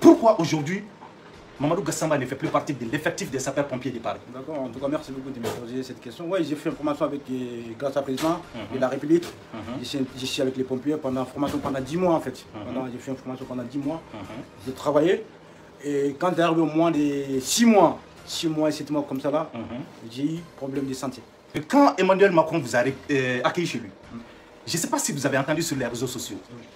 pourquoi aujourd'hui Mamadou Gassama ne fait plus partie de l'effectif des sapeurs-pompiers de Paris? D'accord, en tout cas, merci beaucoup de me poser cette question. Oui, j'ai fait une formation avec, grâce à président de la République. Je suis avec les pompiers pendant une formation pendant 10 mois en fait. J'ai fait une formation pendant 10 mois. J'ai travaillé. Et quand il est arrivé au moins de 6 mois et 7 mois comme ça là, j'ai eu problème de santé. Et quand Emmanuel Macron vous a accueilli chez lui, je ne sais pas si vous avez entendu sur les réseaux sociaux,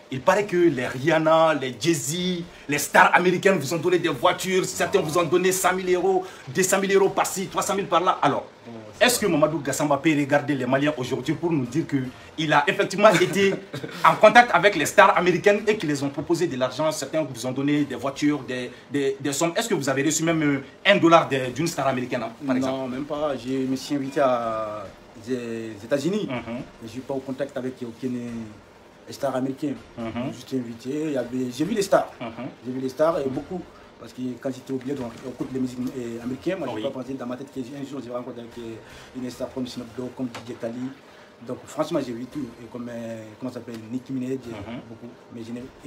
il paraît que les Rihanna, les Jay-Z, les stars américaines vous ont donné des voitures, certains vous ont donné 100 000 euros, 200 000 euros par-ci, 300 000 par-là. Alors, est-ce que Mamadou Gassama peut regarder les Maliens aujourd'hui pour nous dire qu'il a effectivement été en contact avec les stars américaines et qu'ils les ont proposé de l'argent, certains vous ont donné des voitures, des sommes. Est-ce que vous avez reçu même $1 d'une star américaine, par exemple? Non, même pas. Je me suis invité aux États-Unis. Je ne suis pas au contact avec aucune star américaine. Je suis invité. J'ai vu les stars. J'ai vu les stars et beaucoup. Parce que quand j'étais au billet, on écoute les musiques américaines. Moi, je n'ai pas pensé dans ma tête qu'un jour, je vais rencontrer une star comme Snoop Dogg, comme DJ Khaled. Donc, franchement, j'ai vu tout. Et comme, comment ça s'appelle, Nicki Minaj, beaucoup. Mais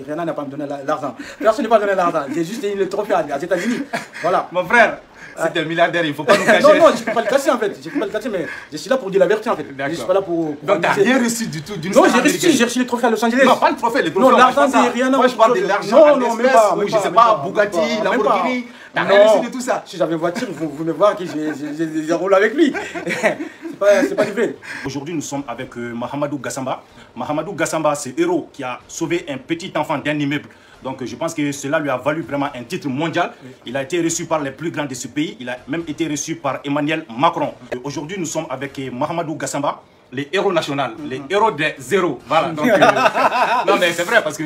Rihanna n'a pas me donné l'argent. Personne n'a pas donné l'argent. J'ai juste eu le trophée aux États-Unis. Voilà. Mon frère, c'est un milliardaire, il ne faut pas nous cacher. Non, je ne peux pas le cacher en fait. Je peux pas le cacher, mais je suis là pour dire la vérité en fait. Je suis pas là pour. Donc, tu n'as rien reçu du tout d'une star américaine? Non, j'ai reçu le trophée à Los Angeles. Non, pas le trophée, le trophée. Non, l'argent de Rihanna. Moi, je parle de l'argent. Non, même pas. Je ne sais pas, Bugatti, Lamborghini. Tu n'as rien reçu de tout ça. Si j'avais une voiture, vous venez voir que j'ai roulé avec lui. C'est pas du fait. Aujourd'hui, nous sommes avec Mahamadou Gassama. Mahamadou Gassama, c'est héros qui a sauvé un petit enfant d'un immeuble. Donc je pense que cela lui a valu vraiment un titre mondial. Il a été reçu par les plus grands de ce pays. Il a même été reçu par Emmanuel Macron. Aujourd'hui, nous sommes avec Mahamadou Gassama, les héros nationaux, les héros des zéros. Voilà. Donc, non mais c'est vrai parce que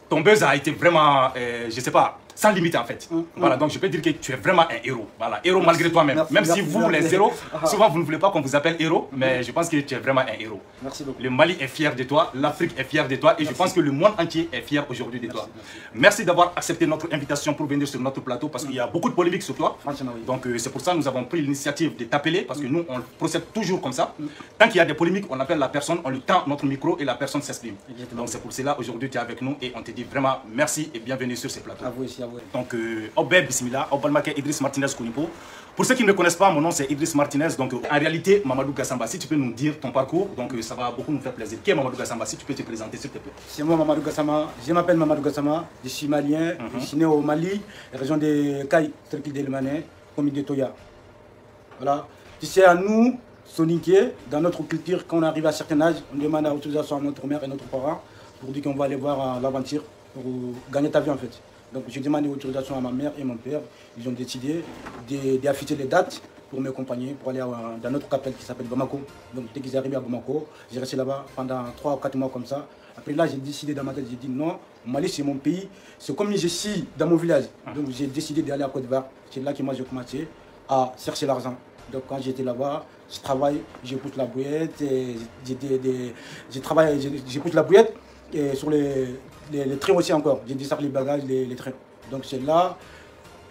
ton buzz a été vraiment, je sais pas, sans limite en fait. Voilà, donc je peux dire que tu es vraiment un héros. Voilà, héros malgré toi-même. Même si vous, les héros, souvent vous ne voulez pas qu'on vous appelle héros, mais je pense que tu es vraiment un héros. Merci beaucoup. Le Mali est fier de toi, l'Afrique est fière de toi et je pense que le monde entier est fier aujourd'hui de toi. Merci d'avoir accepté notre invitation pour venir sur notre plateau parce qu'il y a beaucoup de polémiques sur toi. Donc c'est pour ça que nous avons pris l'initiative de t'appeler parce que nous on procède toujours comme ça. Tant qu'il y a des polémiques, on appelle la personne, on lui tend notre micro et la personne s'exprime. Donc c'est pour cela aujourd'hui tu es avec nous et on te dit vraiment merci et bienvenue sur ce plateau. À vous aussi, à vous. Donc, Obé Bismillah, Obalmake Idriss Martinez Kounipo. Pour ceux qui ne me connaissent pas, mon nom c'est Idriss Martinez. Donc, en réalité, Mamadou Gassama, si tu peux nous dire ton parcours, donc ça va beaucoup nous faire plaisir. Qui est Mamadou Gassama? Si tu peux te présenter, s'il te plaît. C'est moi, Mamadou Gassama. Je m'appelle Mamadou Gassama. Je suis malien. Je suis né au Mali, région de Kaï, Trikil Delmané, commune de Toya. Voilà. C'est à nous, Soniké, dans notre culture, quand on arrive à un certain âge, on demande l'autorisation à notre mère et notre parent pour dire qu'on va aller voir l'aventure pour gagner ta vie en fait. Donc j'ai demandé l'autorisation à ma mère et mon père. Ils ont décidé d'affûter les dates pour m'accompagner, pour aller dans notre capitale qui s'appelle Bamako. Donc dès qu'ils sont arrivés à Bamako, j'ai resté là-bas pendant 3 ou 4 mois comme ça. Après là, j'ai décidé dans ma tête, j'ai dit non, Mali c'est mon pays, c'est comme je suis dans mon village. Donc j'ai décidé d'aller à Côte d'Ivoire. C'est là que moi j'ai commencé à chercher l'argent. Donc quand j'étais là-bas, je travaille, je pousse la bouillette, je travaille, je pousse la bouillette et sur les trains aussi encore. J'ai desservi les bagages, les trains. Donc c'est là.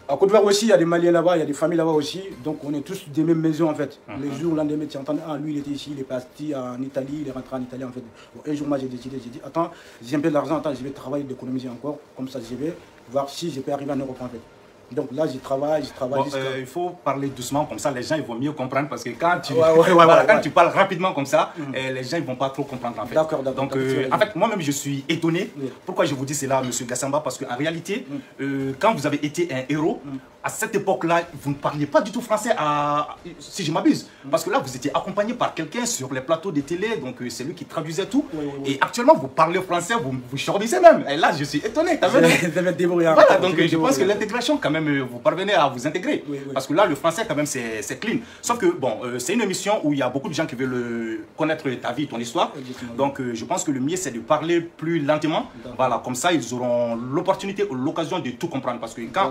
À Côte d'Ivoire aussi, il y a des Maliens là-bas, il y a des familles là-bas aussi. Donc on est tous des mêmes maisons en fait. Les jours, l'un des médecins entendent, ah lui il était ici, il est parti en Italie, il est rentré en Italie en fait. Bon, un jour moi j'ai décidé, j'ai dit, attends, j'ai un peu d'argent, attends, je vais travailler, d'économiser encore. Comme ça je vais voir si je peux arriver en Europe en fait. Donc là, je travaille. Bon, il faut parler doucement, comme ça les gens ils vont mieux comprendre. Parce que quand tu parles rapidement comme ça, les gens ne vont pas trop comprendre en fait. D'accord. Donc en fait, moi-même je suis étonné. Pourquoi je vous dis cela, monsieur Gassama? Parce qu'en réalité, quand vous avez été un héros, à cette époque-là, vous ne parliez pas du tout français, si je m'abuse. Parce que là, vous étiez accompagné par quelqu'un sur les plateaux de télé, donc c'est lui qui traduisait tout. Et actuellement, vous parlez français, vous chordissez même. Et là, je suis étonné. Voilà, donc je pense que l'intégration, quand même, vous parvenez à vous intégrer. Parce que là, le français, quand même, c'est clean. Sauf que, bon, c'est une émission où il y a beaucoup de gens qui veulent connaître ta vie, ton histoire. Donc, je pense que le mieux, c'est de parler plus lentement. Voilà, comme ça, ils auront l'opportunité ou l'occasion de tout comprendre. Parce que quand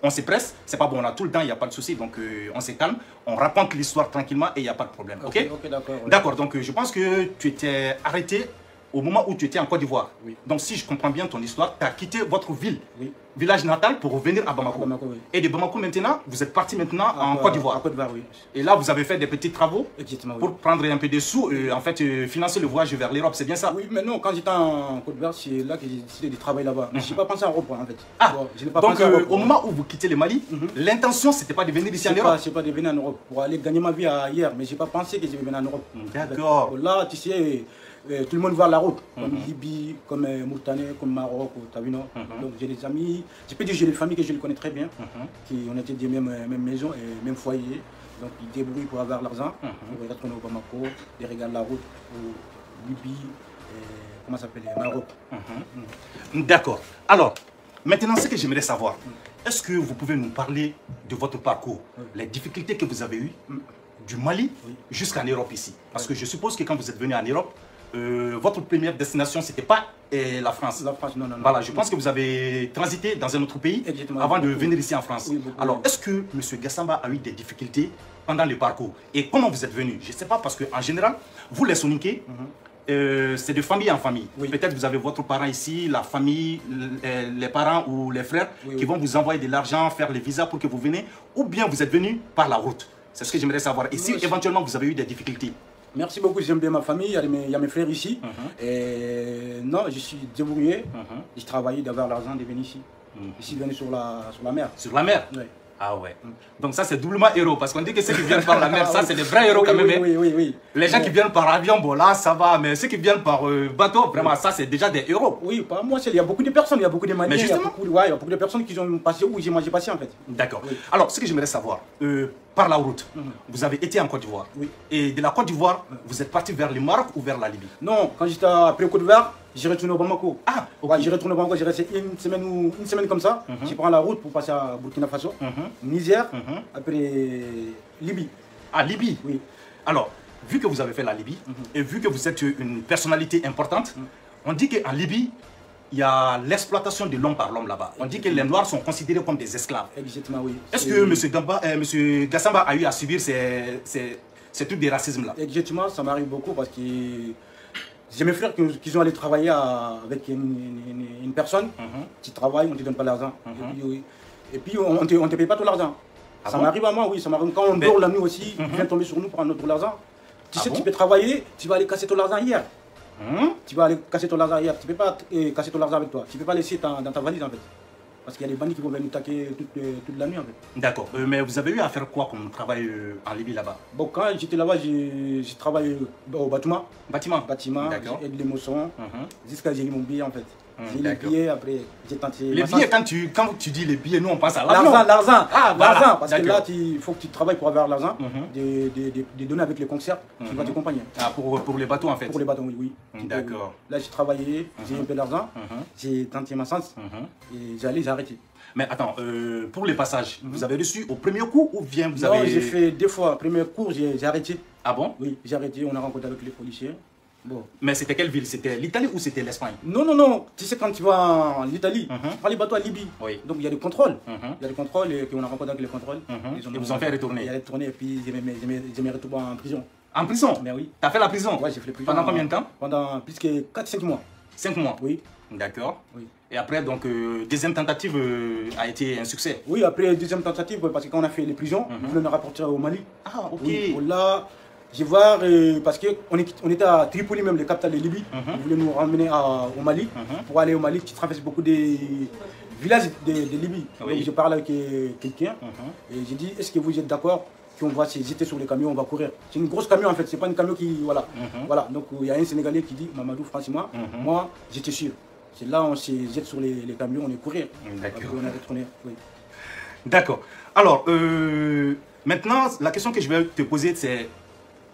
on se presse, c'est pas bon, on a tout le temps, il n'y a pas de souci, donc on se calme, on raconte l'histoire tranquillement et il n'y a pas de problème, ok? D'accord. D'accord, donc je pense que tu étais arrêté au moment où tu étais en Côte d'Ivoire. Oui. Donc si je comprends bien ton histoire, tu as quitté votre ville, Oui. village natal, pour revenir à Bamako. Bamako, oui. Et de Bamako maintenant, vous êtes parti maintenant en Côte d'Ivoire. En Côte d'Ivoire, oui. Et là, vous avez fait des petits travaux Exactement, oui. pour prendre un peu de sous, en fait, financer le voyage vers l'Europe, c'est bien ça? Oui, mais non, quand j'étais en Côte d'Ivoire, c'est là que j'ai décidé de travailler là-bas. Mais je n'ai pas pensé en Europe, en fait. Ah, bon, je n'ai pas donc pensé en Europe, au moment où vous quittez le Mali, l'intention, c'était pas de venir ici en Europe? C'est pas de venir en Europe pour aller gagner ma vie ailleurs, mais je n'ai pas pensé que je vais venir en Europe. D'accord. Là, tu sais, tout le monde voit la route, comme Libye, comme Mauritanie, comme Maroc, t'as vu, non? Donc j'ai des amis, je peux dire que j'ai des familles que je les connais très bien, qui ont été des mêmes maisons et même foyer. Donc ils débrouillent pour avoir l'argent, pour retourner au Bamako, ils regardent la route au Libye, comment ça s'appelle, Maroc. D'accord. Alors, maintenant, ce que j'aimerais savoir, est-ce que vous pouvez nous parler de votre parcours, les difficultés que vous avez eues du Mali jusqu'en Europe ici? Parce que je suppose que quand vous êtes venu en Europe, votre première destination, ce n'était pas la France. La France, non, non, non. Voilà, je pense que vous avez transité dans un autre pays avant de venir ici en France. Oui, alors, est-ce que M. Gassamba a eu des difficultés pendant le parcours? Et comment vous êtes venu? Je ne sais pas, parce qu'en général, vous les Soninké, c'est de famille en famille. Peut-être vous avez votre parent ici, la famille, les parents ou les frères qui vont vous envoyer de l'argent, faire les visas pour que vous venez, ou bien vous êtes venu par la route. C'est ce que j'aimerais savoir. Et si éventuellement vous avez eu des difficultés? Merci beaucoup, j'aime bien ma famille, il y a mes frères ici. Et non, je suis débrouillé, je travaillais d'avoir l'argent de venir ici. Je suis venu sur la mer. Sur la mer? Oui. Ah ouais. Donc ça c'est doublement héros, parce qu'on dit que ceux qui viennent par la mer, ça c'est des vrais héros quand même. Oui. Les gens qui viennent par avion, bon là ça va, mais ceux qui viennent par bateau, vraiment ça c'est déjà des héros. Oui, pas moi, il y a beaucoup de personnes, il y a beaucoup de Maliens, il y a beaucoup de personnes qui ont passé où j'ai passé en fait. D'accord. Alors ce que j'aimerais savoir, par la route, vous avez été en Côte d'Ivoire. Et de la Côte d'Ivoire, vous êtes parti vers le Maroc ou vers la Libye? Non, quand j'étais après Côte d'Ivoire, j'ai retourné au Bamako. Ah, ok. Ouais, j'ai retourné au Bamako, j'ai resté une semaine comme ça. Je prends la route pour passer à Burkina Faso, Niger, après Libye. Ah, Libye? Oui. Alors, vu que vous avez fait la Libye, et vu que vous êtes une personnalité importante, on dit qu'en Libye, il y a l'exploitation de l'homme par l'homme là-bas. On dit que les Noirs sont considérés comme des esclaves. Exactement, oui. Est-ce que M. Gassamba a eu à subir ces trucs de racisme-là? Exactement, ça m'arrive beaucoup parce que j'ai mes frères qui sont allés travailler avec une personne qui travaille, on ne te donne pas l'argent. Et puis on ne te paye pas tout l'argent. Ça m'arrive à moi, oui, ça m'arrive quand on dort la nuit aussi, ils viennent tomber sur nous pour prendre notre argent. Tu sais, tu peux travailler, tu vas aller casser ton argent hier. Tu vas aller casser ton argent hier, tu ne peux pas casser ton argent avec toi, tu ne peux pas laisser dans ta valise en fait. Parce qu'il y a des bandits qui vont venir attaquer toute la nuit en fait. D'accord, mais vous avez eu à faire quoi comme travail en Libye là-bas? Bon, quand j'étais là-bas, j'ai travaillé au bâtiment. Bâtiment, j'ai aidé les moissons, jusqu'à j'ai eu mon billet en fait. J'ai eu les billets, après j'ai tenté... Les billets, quand tu dis les billets, nous on pense à l'argent. L'argent, ah, voilà. L'argent, parce que là, il faut que tu travailles pour avoir l'argent, des données avec les concerts qui vont t'accompagner. Ah, pour les bateaux en fait? Pour les bateaux, oui. D'accord. Là, j'ai travaillé, j'ai eu un peu d'argent, j'ai tenté ma chance, et j'ai arrêté. Mais attends, pour les passages, vous avez reçu au premier coup ou bien vous avez... Non, j'ai fait 2 fois. Premier cours, j'ai arrêté. Ah bon? Oui, j'ai arrêté, on a rencontré avec les policiers. Bon. Mais c'était quelle ville? C'était l'Italie ou c'était l'Espagne? Non. Tu sais, quand tu vas en Italie, tu prends les bateaux à Libye. Oui. Donc il y a des contrôles. Il y a des contrôles et on a rencontré avec les contrôles. Ils vous ont fait retourner? Ils ont retourné et puis j'ai mis retour en prison. En prison? Mais oui. T'as fait la prison? Oui, j'ai fait la prison. Pendant combien de temps? Pendant plus que 4-5 mois. 5 mois? Oui. D'accord. Oui. Et après, donc, deuxième tentative a été un succès? Oui, après deuxième tentative, parce que quand on a fait les prisons, on voulait nous rapporter au Mali. Ah, ok. Oui, là, je vois, parce qu'on était à Tripoli, même, les capitales de Libye. Ils voulaient nous ramener au Mali. Pour aller au Mali, tu traverses beaucoup de villages de Libye. Oui. Donc je parle avec quelqu'un et j'ai dit, est-ce que vous êtes d'accord qu'on va se jeter sur les camions, on va courir? C'est une grosse camion en fait, c'est pas une camion qui... Voilà. Voilà. Donc il y a un Sénégalais qui dit, Mamadou, franchement, moi, j'étais sûr. C'est là on se jette sur les camions, on est courir. D'accord. On est retourné. Oui. D'accord. Alors, maintenant, la question que je vais te poser, c'est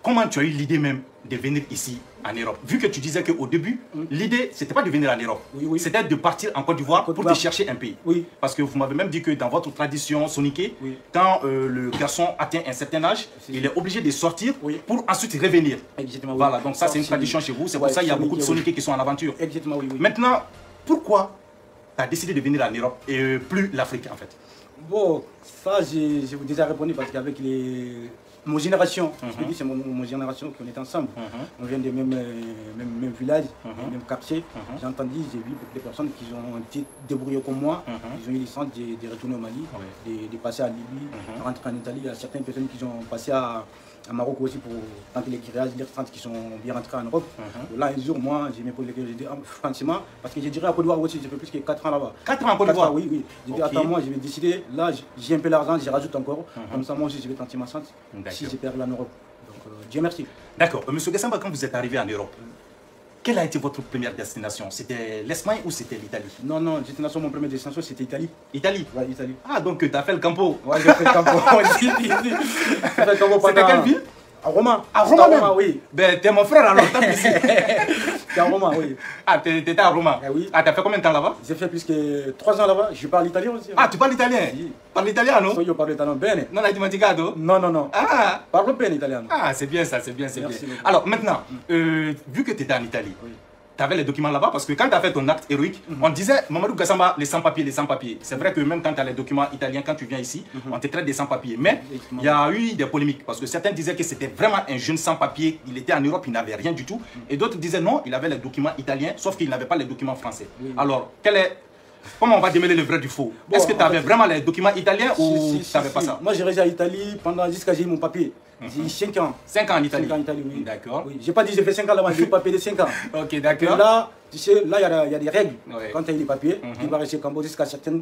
comment tu as eu l'idée même de venir ici en Europe? Vu que tu disais qu'au début, l'idée, c'était pas de venir en Europe. Oui. C'était de partir en Côte d'Ivoire pour te chercher un pays. Oui. Parce que vous m'avez même dit que dans votre tradition soniquée, quand le garçon atteint un certain âge, il est obligé de sortir pour ensuite revenir. Exactement. Voilà, donc ça c'est une tradition chez vous. C'est pour ça qu'il y a beaucoup de soniqués qui sont en aventure. Exactement, oui. Maintenant, pourquoi tu as décidé de venir en Europe et plus l'Afrique en fait? Bon, ça, je vous déjà répondu parce qu'avec Mon génération, je dis c'est mon génération qu'on est ensemble. On vient des mêmes villages, des mêmes quartiers. J'ai entendu, j'ai vu beaucoup de personnes qui ont été débrouillées comme moi. Ils ont eu les centres de retourner au Mali, de passer à Libye, de rentrer en Italie. Il y a certaines personnes qui ont passé à Maroc aussi pour tenter les grirages, les centres qui sont bien rentrés en Europe. Là, un jour, moi, j'ai mes posé les questions, j'ai dit, franchement, parce que je dirais à Côte d'Ivoire aussi, j'ai fait plus que 4 ans là-bas. 4 ans à Côte d'Ivoire? Oui, oui. J'ai dit, attends, moi, je vais décider, là, j'ai un peu l'argent, j'y rajoute encore. Comme ça, moi aussi, je vais tenter ma chance si je perds là en Europe. Donc, Dieu merci. D'accord. Monsieur Gassamba, quand vous êtes arrivé en Europe, quelle a été votre première destination? C'était l'Espagne ou c'était l'Italie? Non, mon première destination, c'était Italie. Italie? Ouais, Italie. Ah, donc tu as fait le campo? Ouais, j'ai fait le campo. C'était quelle ville? À Roma. À Roma même? Oui. Ben, t'es mon frère alors, t'as plus. T'es à Roma, oui. Ah, t'étais à Roma? Oui. Ah, t'as fait combien de temps là-bas? J'ai fait plus que 3 ans là-bas. Je parle italien aussi. Ah, tu parles italien? Sì. Parli italiano? Io parlo italiano bene. Non hai dimenticato? Non. Ah! Parlo bene italiano. Ah, c'est bien ça, c'est bien, c'est bien. Merci beaucoup. Alors maintenant, vu que tu étais en Italie, Oui. tu avais les documents là-bas parce que quand tu as fait ton acte héroïque, on disait Mamadou Gassamba, les sans-papiers, les sans-papiers. C'est vrai que même quand tu as les documents italiens, quand tu viens ici, on te traite des sans-papiers. Mais il y a eu des polémiques parce que certains disaient que c'était vraiment un jeune sans-papier, il était en Europe, il n'avait rien du tout. Et d'autres disaient non, il avait les documents italiens, sauf qu'il n'avait pas les documents français. Oui. Alors, comment on va démêler le vrai du faux? Bon, est-ce que tu avais vraiment les documents italiens ou Si, tu n'avais pas ça? Moi, j'ai resté à Italie jusqu'à j'ai eu mon papier. J'ai eu 5 ans. 5 ans en Italie? 5 ans en Italie, oui. D'accord. Oui. J'ai pas dit j'ai fait 5 ans là-bas, j'ai eu le papier de 5 ans. Ok, Et d'accord. là, tu sais, là, il y a des règles. Ouais. Quand tu as eu les papiers, tu vas rester au Cambo jusqu'à certains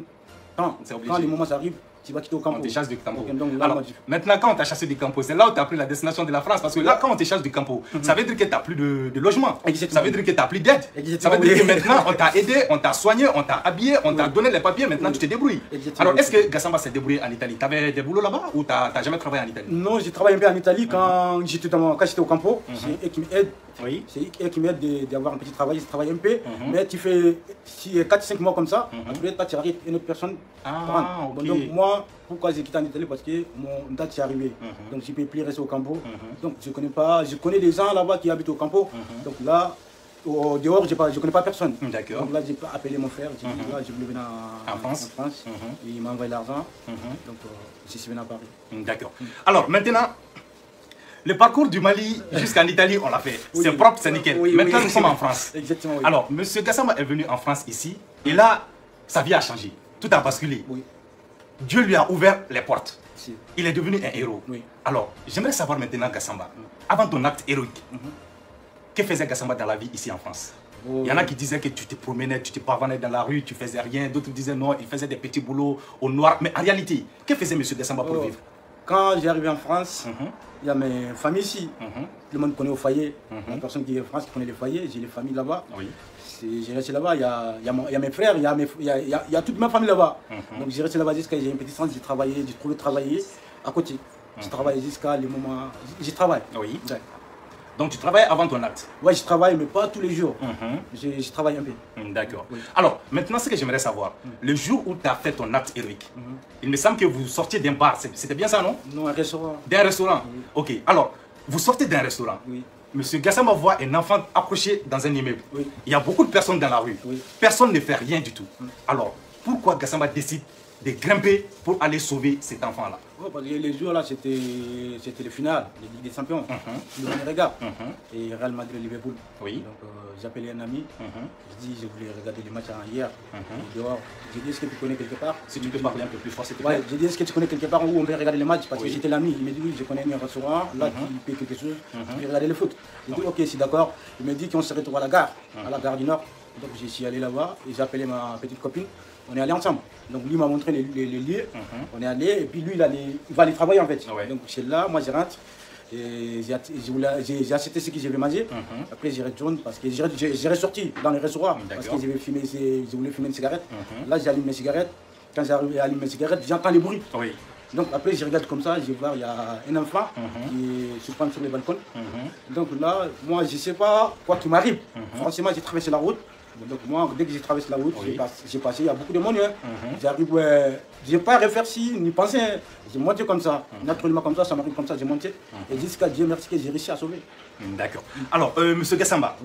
temps. C'est obligé. Quand les moments arrivent, tu vas quitter au Campo. On te chasse du campo. Donc, là, Alors, moi, maintenant, quand on t'a chassé du campo, c'est là où tu as pris la destination de la France. Parce que là, quand on te chasse du campo, ça veut dire que tu n'as plus de logement. Exactement. Ça veut dire que tu n'as plus d'aide. Ça veut dire que maintenant, on t'a aidé, on t'a soigné, on t'a habillé, on t'a donné les papiers. Maintenant, tu te débrouilles. Exactement. Alors, est-ce que Gassamba s'est débrouillé en Italie? Tu avais des boulots là-bas ou tu n'as jamais travaillé en Italie? Non, j'ai travaillé un peu en Italie quand j'étais au Campo. C'est eux qui m'aident. Oui. C'est eux qui m'aident d'avoir un petit travail. Je travaille un peu, mais tu fais 4-5 mois comme ça. Après, toi, tu arrives une autre personne. Ah, ok. Donc, moi, pourquoi j'ai quitté en Italie? Parce que mon date est arrivé. Donc, je ne peux plus rester au Campo. Donc, je connais des gens là-bas qui habitent au Campo. Donc, là, au dehors, je ne connais pas personne. D'accord. Donc, là, j'ai appelé mon frère. J'ai dit, là, je voulais venir en France. Il m'a envoyé l'argent. Donc, je suis venu à Paris. D'accord. Alors, maintenant, le parcours du Mali jusqu'en Italie, on l'a fait. Oui. C'est propre, c'est nickel. Oui, Maintenant, oui. nous sommes en France. Exactement, oui. Alors, M. Gassamba est venu en France ici, et là, sa vie a changé. Tout a basculé. Oui. Dieu lui a ouvert les portes. Si. Il est devenu un héros. Oui. Alors, j'aimerais savoir maintenant, Gassamba, avant ton acte héroïque, que faisait Gassamba dans la vie ici en France? Il y en a qui disaient que tu te promenais, tu te pavanais dans la rue, tu faisais rien. D'autres disaient non, il faisait des petits boulots au noir. Mais en réalité, que faisait M. Gassamba pour vivre? Quand j'ai arrivé en France, il y a mes familles ici. Tout le monde connaît au foyer. La personne qui est en France qui connaît le foyer, j'ai les familles là-bas. Oui. J'ai resté là-bas, il y a mes frères, il y a toute ma famille là-bas. Donc j'ai resté là-bas jusqu'à j'ai un petit centre, j'ai travaillé, j'ai trouvé travailler à côté. J'ai travaillé jusqu'à les moments. J'y travaille. Oui. Ouais. Donc tu travaillais avant ton acte? Ouais, je travaille, mais pas tous les jours. Je travaille un peu. D'accord. Alors, maintenant, ce que j'aimerais savoir, le jour où tu as fait ton acte héroïque, il me semble que vous sortiez d'un bar, c'était bien ça, non? Non, un restaurant. D'un restaurant? Oui. Ok. Alors, vous sortez d'un restaurant. Oui. Monsieur Gassamba voit un enfant accroché dans un immeuble. Oui. Il y a beaucoup de personnes dans la rue. Oui. Personne ne fait rien du tout. Alors, pourquoi Gassamba décide de grimper pour aller sauver cet enfant-là? Ouais, parce que les jours là, c'était le final, les Ligue des Champions, le Regarde, et Real Madrid-Liverpool. Oui. Donc j'ai appelé un ami, je dis je voulais regarder les matchs hier, dehors. J'ai dit est-ce que tu connais quelque part? Si tu peux parler un peu plus fort, s'il te plaît. Ouais, j'ai dit est-ce que tu connais quelque part où on peut regarder les matchs? Parce que j'étais l'ami, il m'a dit oui, je connais un restaurant, là tu payes quelque chose, tu peux regarder le foot. J'ai dit ok, c'est d'accord. Il m'a dit qu'on se retrouve à la gare du Nord. Donc je suis allé là-bas et j'ai appelé ma petite copine. On est allé ensemble. Donc lui m'a montré les lieux. On est allé et puis lui il va aller travailler en fait. Ouais. Donc c'est là, moi je rentre. Et j'ai acheté ce que je vais manger. Après je retourne parce que j'ai ressorti dans le restaurant parce que je voulais fumer une cigarette. Là j'allume mes cigarettes. Quand j'allume mes cigarettes, j'entends les bruits. Oui. Donc après je regarde comme ça, je vois il y a un enfant qui se prend sur le balcon. Donc là, moi je ne sais pas quoi qui m'arrive. Franchement j'ai traversé la route. Donc moi, dès que j'ai traversé la route, j'ai passé, il y a beaucoup de monde. J'arrive, je n'ai pas réfléchi ni pensé. J'ai monté comme ça, naturellement comme ça m'arrive comme ça, j'ai monté. Et jusqu'à Dieu merci que j'ai réussi à sauver. D'accord. Alors, M. Gassamba,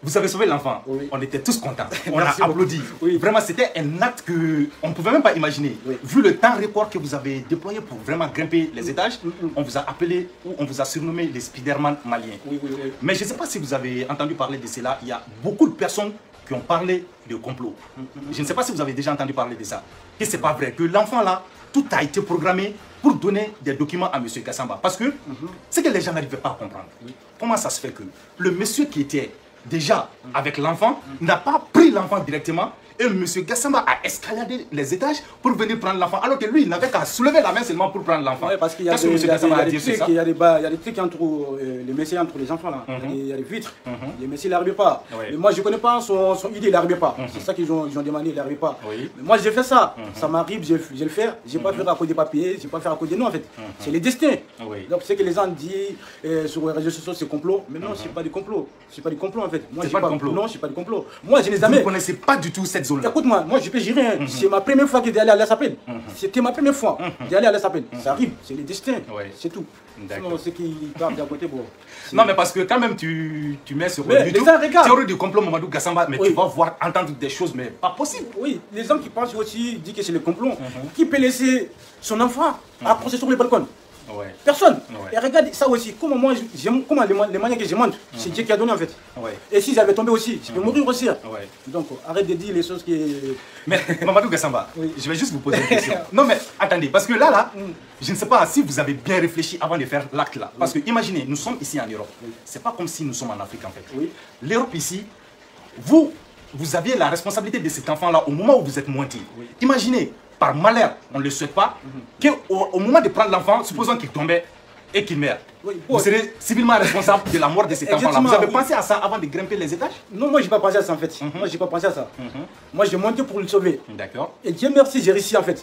Vous avez sauvé l'enfant. Oui. On était tous contents. On Merci a applaudi. Oui. Vraiment, c'était un acte qu'on ne pouvait même pas imaginer. Oui. Vu le temps record que vous avez déployé pour vraiment grimper les étages, on vous a appelé ou on vous a surnommé les Spider-Man maliens. Oui. Mais je ne sais pas si vous avez entendu parler de cela. Il y a beaucoup de personnes qui ont parlé de complot. Je ne sais pas si vous avez déjà entendu parler de ça. Que ce n'est pas vrai. Que l'enfant là, tout a été programmé pour donner des documents à M. Gassamba. Parce que c'est que les gens n'arrivaient pas à comprendre. Comment ça se fait que le monsieur qui était déjà avec l'enfant n'a pas pris l'enfant directement et M. Gassamba a escaladé les étages pour venir prendre l'enfant, alors que lui, il n'avait qu'à soulever la main seulement pour prendre l'enfant. Oui, parce qu'il y a des trucs entre les messieurs, entre les enfants là. Il y a des vitres. Les messieurs, ils n'arrivent pas. Mais moi, je ne connais pas son idée, il n'arrivait pas. C'est ça qu'ils ont demandé, il n'arrivait pas. Mais moi, j'ai fait ça. Ça m'arrive, je le fais. Je n'ai pas fait à cause des papiers, je n'ai pas fait à cause des noms en fait. C'est les destins. Donc, c'est que les gens disent sur les réseaux sociaux, c'est complot. Mais non, ce n'est pas du complot. C'est pas du complot en fait. Moi, c'est pas du complot. Non, c'est pas du complot. Moi, je n'ai jamais. Vous ne connaissez pas du tout cette zone-là. Écoute-moi, moi, je peux gérer. C'est ma première fois que j'allais à la Sapelle. C'était ma première fois d'aller à la Sapelle. Ça arrive, c'est le destin. C'est tout. Sinon, ceux qui partent d'à côté, bon. Non, mais parce que quand même, tu mets sur le théorie du complot Mamadou Gassamba, mais tu vas voir, entendre des choses, mais pas possible. Oui, les gens qui pensent aussi disent que c'est le complot. Qui peut laisser son enfant accroché sur le balcon? Personne. Et regarde ça aussi, comment moi, comment les moyens que je monte, c'est Dieu qui a donné en fait. Et si j'avais tombé aussi, je peux mourir aussi. Donc arrête de dire les choses qui... Mais Mamadou Gassamba, je vais juste vous poser une question. Non mais attendez, parce que là, je ne sais pas si vous avez bien réfléchi avant de faire l'acte là. Parce que imaginez, nous sommes ici en Europe. C'est pas comme si nous sommes en Afrique en fait. L'Europe ici, vous aviez la responsabilité de cet enfant là au moment où vous êtes monté. Imaginez, par malheur, on ne le souhaite pas, qu'au moment de prendre l'enfant, supposons qu'il tombait et qu'il meurt. Vous serez civilement responsable de la mort de cet enfant-là. Vous avez pensé à ça avant de grimper les étages? Non, moi, je n'ai pas pensé à ça en fait. Moi, je n'ai pas pensé à ça. Moi, j'ai monté pour le sauver. D'accord. Et Dieu merci, j'ai réussi en fait.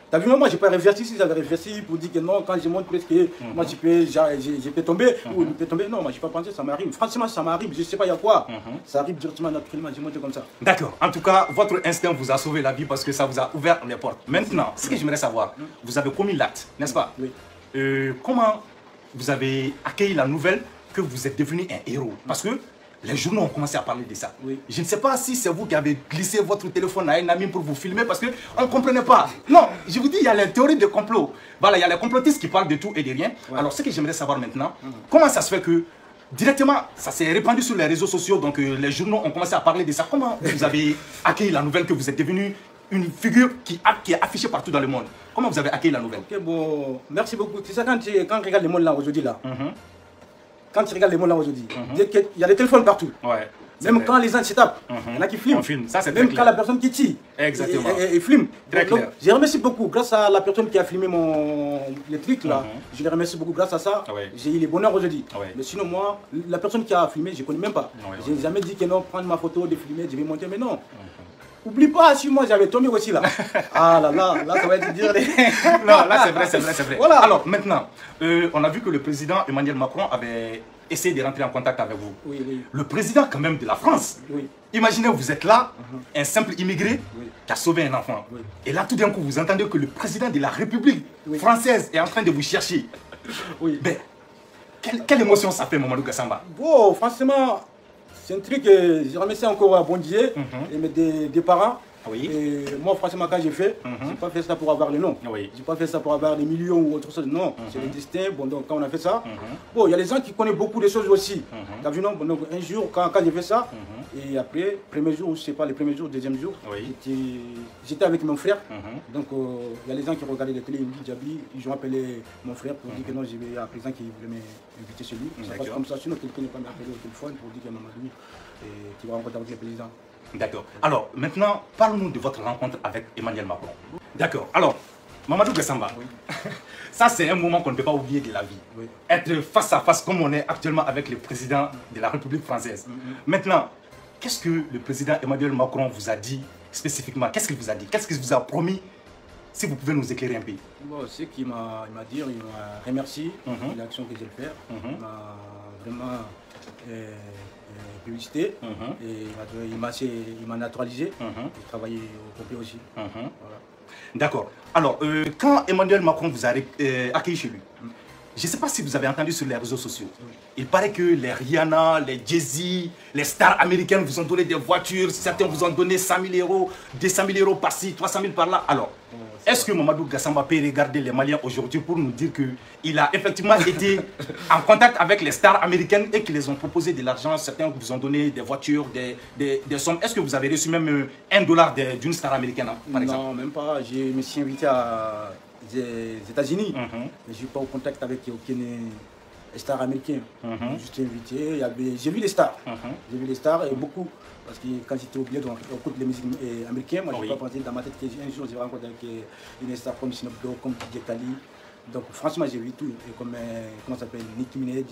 T'as vu, moi, j'ai pas réfléchi. Si j'avais réfléchi pour dire que non, quand je monte presque, moi, je peux tomber ou je peux tomber. Non, moi, j'ai pas pensé, ça m'arrive. Franchement, ça m'arrive. Je sais pas, il y a quoi. Ça arrive directement, naturellement, j'ai monté comme ça. D'accord. En tout cas, votre instinct vous a sauvé la vie parce que ça vous a ouvert les portes. Maintenant, ce que j'aimerais savoir, vous avez commis l'acte, n'est-ce pas? Comment vous avez accueilli la nouvelle que vous êtes devenu un héros? Parce que les journaux ont commencé à parler de ça. Je ne sais pas si c'est vous qui avez glissé votre téléphone à un ami pour vous filmer parce qu'on ne comprenait pas. Non, je vous dis, il y a les théories de complot. Voilà, il y a les complotistes qui parlent de tout et de rien. Alors, ce que j'aimerais savoir maintenant, comment ça se fait que directement, ça s'est répandu sur les réseaux sociaux, donc les journaux ont commencé à parler de ça. Comment vous avez accueilli la nouvelle que vous êtes devenu une figure qui est affichée partout dans le monde? Comment vous avez accueilli la nouvelle? Ok, bon, merci beaucoup. C'est ça, quand tu regardes le monde là aujourd'hui, là. Quand tu regardes les mots là aujourd'hui, il y a des téléphones partout. Même quand les gens se tapent, il y en a qui filment. Ça, c'est même quand la personne qui tire, et filme. Très clair. Je remercie beaucoup, grâce à la personne qui a filmé les trucs là, je les remercie beaucoup grâce à ça. J'ai eu le bonheur aujourd'hui. Mais sinon moi, la personne qui a filmé, je ne connais même pas. Je n'ai jamais dit que non, prendre ma photo, de filmer, je vais monter, mais non. Oublie pas, si moi j'avais tombé aussi là. Ah là, ça va être dur. Non, là c'est vrai. Voilà. Alors maintenant, on a vu que le président Emmanuel Macron avait essayé de rentrer en contact avec vous. Le président quand même de la France. Imaginez, vous êtes là, un simple immigré qui a sauvé un enfant. Et là tout d'un coup, vous entendez que le président de la République française est en train de vous chercher. Ben, quelle émotion ça fait, Mamadou Gassamba? Bon, franchement, c'est un truc que je remercie encore à bon Dieu et des parents. Et moi, franchement, quand j'ai fait, je n'ai pas fait ça pour avoir le nom. Je n'ai pas fait ça pour avoir des millions ou autre chose. Non, c'est le destin. Bon, donc quand on a fait ça, bon, il y a des gens qui connaissent beaucoup de choses aussi. T'as vu, non? Bon, donc un jour, quand j'ai fait ça, et après, premier jour, je sais pas, le premier jour, deuxième jour, j'étais avec mon frère. Donc il y a les gens qui regardaient la télé, ils me disent, Djaby, ils ont appelé mon frère pour dire que non, j'ai un président qui voulait m'inviter chez lui. Ça passe comme ça, sinon quelqu'un n'est pas m'appelé au téléphone pour dire que Mamadou, tu vas rencontrer avec le président. D'accord. Alors, maintenant, parle-nous de votre rencontre avec Emmanuel Macron. D'accord. Alors, Mamadou Gassamba, ça c'est un moment qu'on ne peut pas oublier de la vie. Être face à face comme on est actuellement avec le président de la République française. Maintenant, qu'est-ce que le président Emmanuel Macron vous a dit spécifiquement? Qu'est-ce qu'il vous a dit? Qu'est-ce qu'il vous a promis? Si vous pouvez nous éclairer un peu. Bon, ce qu'il m'a dit, il m'a remercié de l'action que j'ai fait. Il m'a vraiment publicité et il m'a naturalisé. J'ai travaillé au complet aussi. D'accord. Alors, quand Emmanuel Macron vous a accueilli chez lui, je ne sais pas si vous avez entendu sur les réseaux sociaux. Il paraît que les Rihanna, les Jay-Z, les stars américaines vous ont donné des voitures. Certains vous ont donné 100 000 euros, 200 000 euros par-ci, 300 000 par-là. Alors, est-ce que Mamadou Gassamba peut regarder les Maliens aujourd'hui pour nous dire qu'il a effectivement été en contact avec les stars américaines et qu'ils les ont proposé de l'argent? Certains vous ont donné des voitures, des sommes. Est-ce que vous avez reçu même $1 d'une star américaine, par exemple? Non, même pas. Je me suis invité aux États-Unis. Mais je ne suis pas au contact avec aucun star américain. Juste invité. J'ai vu les stars. J'ai vu les stars et beaucoup. Parce que quand j'étais au bled, on écoute les musiques américaines. Moi, je n'ai pas pensé dans ma tête qu'un jour, je vais rencontrer une star comme Snoop Dogg, comme DJ Khaled. Donc, franchement, j'ai vu tout. Et comme, comment ça s'appelle, Nicki Minaj,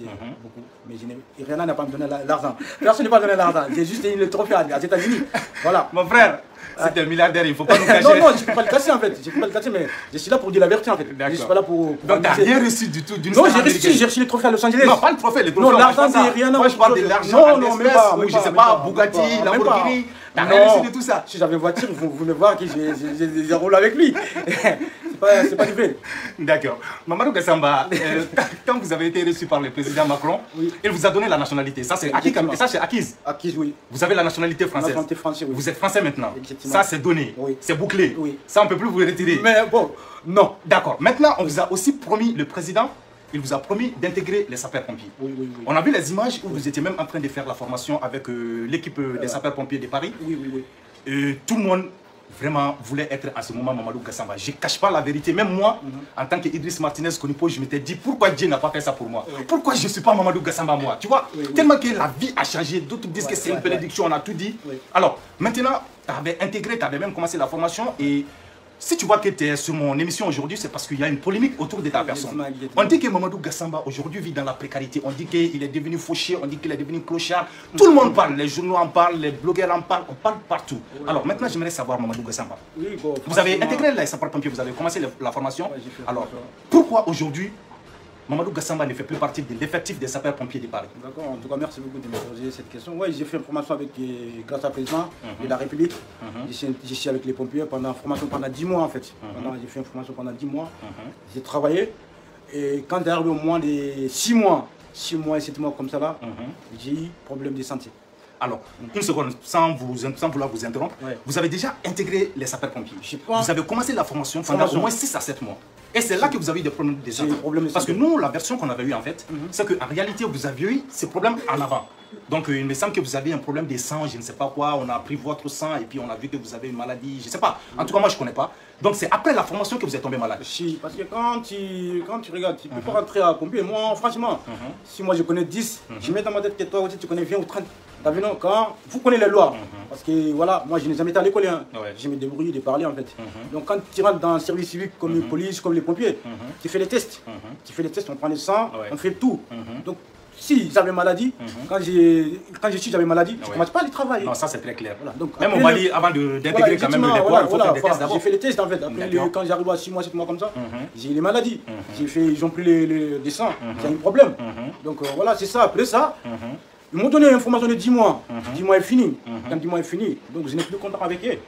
beaucoup. Mais Rihanna n'a pas me donné l'argent. Personne n'a pas donné l'argent. J'ai juste eu le trophée aux États-Unis. Voilà. Mon frère, c'est un milliardaire, il ne faut pas nous cacher. Non, je ne peux pas le casser en fait. Je peux pas le casser, mais je suis là pour dire la vérité en fait. Je suis pas là pour. Donc, tu n'as rien reçu du tout d'une star américaine? Non, j'ai reçu les trophées à Los Angeles. Non, pas le trophée, les trophées. Non, l'argent de Rihanna. Moi, je parle de l'argent. Non, même pas. Je ne sais pas, Bugatti, Lamborghini. Tu n'as rien reçu de tout ça. Si j'avais une voiture, vous venez voir que j'ai roulé avec lui. C'est pas du vrai. D'accord. Mamadou Gassamba, quand vous avez été reçu par le président Macron, il vous a donné la nationalité. Ça, c'est acquis. Et ça, c'est acquise. Acquise, oui. Vous avez la nationalité française. La nationalité française, oui. Vous êtes français maintenant. Ça, c'est donné. Oui. C'est bouclé. Oui. Ça, on ne peut plus vous retirer. Mais bon, non. D'accord. Maintenant, on vous a aussi promis, le président, il vous a promis d'intégrer les sapeurs-pompiers. Oui. On a vu les images où vous étiez même en train de faire la formation avec l'équipe des sapeurs-pompiers de Paris. Oui. Tout le monde vraiment voulait être à ce moment Mamadou Gassamba. Je ne cache pas la vérité. Même moi, en tant qu'Idriss Martinez Konipo, je m'étais dit pourquoi Dieu n'a pas fait ça pour moi. Pourquoi je ne suis pas Mamadou Gassamba moi? Tu vois, tellement que la vie a changé. D'autres disent que c'est une bénédiction, on a tout dit. Alors, maintenant, tu avais intégré, tu avais même commencé la formation et si tu vois que tu es sur mon émission aujourd'hui, c'est parce qu'il y a une polémique autour de ta personne. On dit que Mamadou Gassamba aujourd'hui vit dans la précarité. On dit qu'il est devenu fauché, on dit qu'il est devenu clochard. Tout le monde parle, les journaux en parlent, les blogueurs en parlent, on parle partout. Alors maintenant, j'aimerais savoir Mamadou Gassamba. Vous avez intégré les sapeurs-pompiers, vous avez commencé la formation. Alors, pourquoi aujourd'hui Mamadou Gassamba ne fait plus partie de l'effectif des sapeurs-pompiers de Paris? D'accord, en tout cas, merci beaucoup de me poser cette question. Oui, j'ai fait une formation grâce à président de la République. Je suis avec les pompiers pendant 10 mois en fait. J'ai fait une formation pendant 10 mois. J'ai travaillé et quand j'ai arrivé au moins de 6 mois et 7 mois comme ça là, j'ai eu problème de santé. Alors, une seconde, sans vouloir vous interrompre, vous avez déjà intégré les sapeurs-pompiers. Vous avez commencé la formation pendant au moins 6 à 7 mois. Et c'est là que vous avez eu des problèmes de santé. Parce que nous, la version qu'on avait eue en fait, c'est qu'en réalité, vous aviez eu ces problèmes en avant. Donc, il me semble que vous avez un problème de sang, je ne sais pas quoi. On a pris votre sang et puis on a vu que vous avez une maladie, je ne sais pas. En tout cas, moi, je ne connais pas. Donc, c'est après la formation que vous êtes tombé malade. Si, parce que quand tu regardes, tu ne peux pas rentrer à pompier. Moi, franchement, si moi je connais 10, je mets dans ma tête que toi aussi tu connais 20 ou 30. T'as vu, non? Quand vous connaissez les lois, parce que voilà, moi je n'ai jamais été à l'école, je me débrouille de parler en fait. Donc quand tu rentres dans un service civique comme les polices, comme les pompiers, tu fais les tests. Tu fais les tests, on prend le sang, on fait tout. Donc si j'avais maladie, quand je suis j'avais maladie, je ne commence pas à aller travailler. Non, ça c'est très clair. Voilà. Donc, même au Mali, avant d'intégrer quand même les poids, il faut faire des tests d'abord. J'ai fait les tests en fait. Après, quand j'arrive à 6 mois, 7 mois comme ça, j'ai eu les maladies. Ils ont pris les sangs, j'ai eu un problème. Donc voilà, c'est ça. Après ça, ils m'ont donné une formation de 10 mois. 10 mois est fini. Quand 10 mois est fini, donc je n'ai plus content avec eux.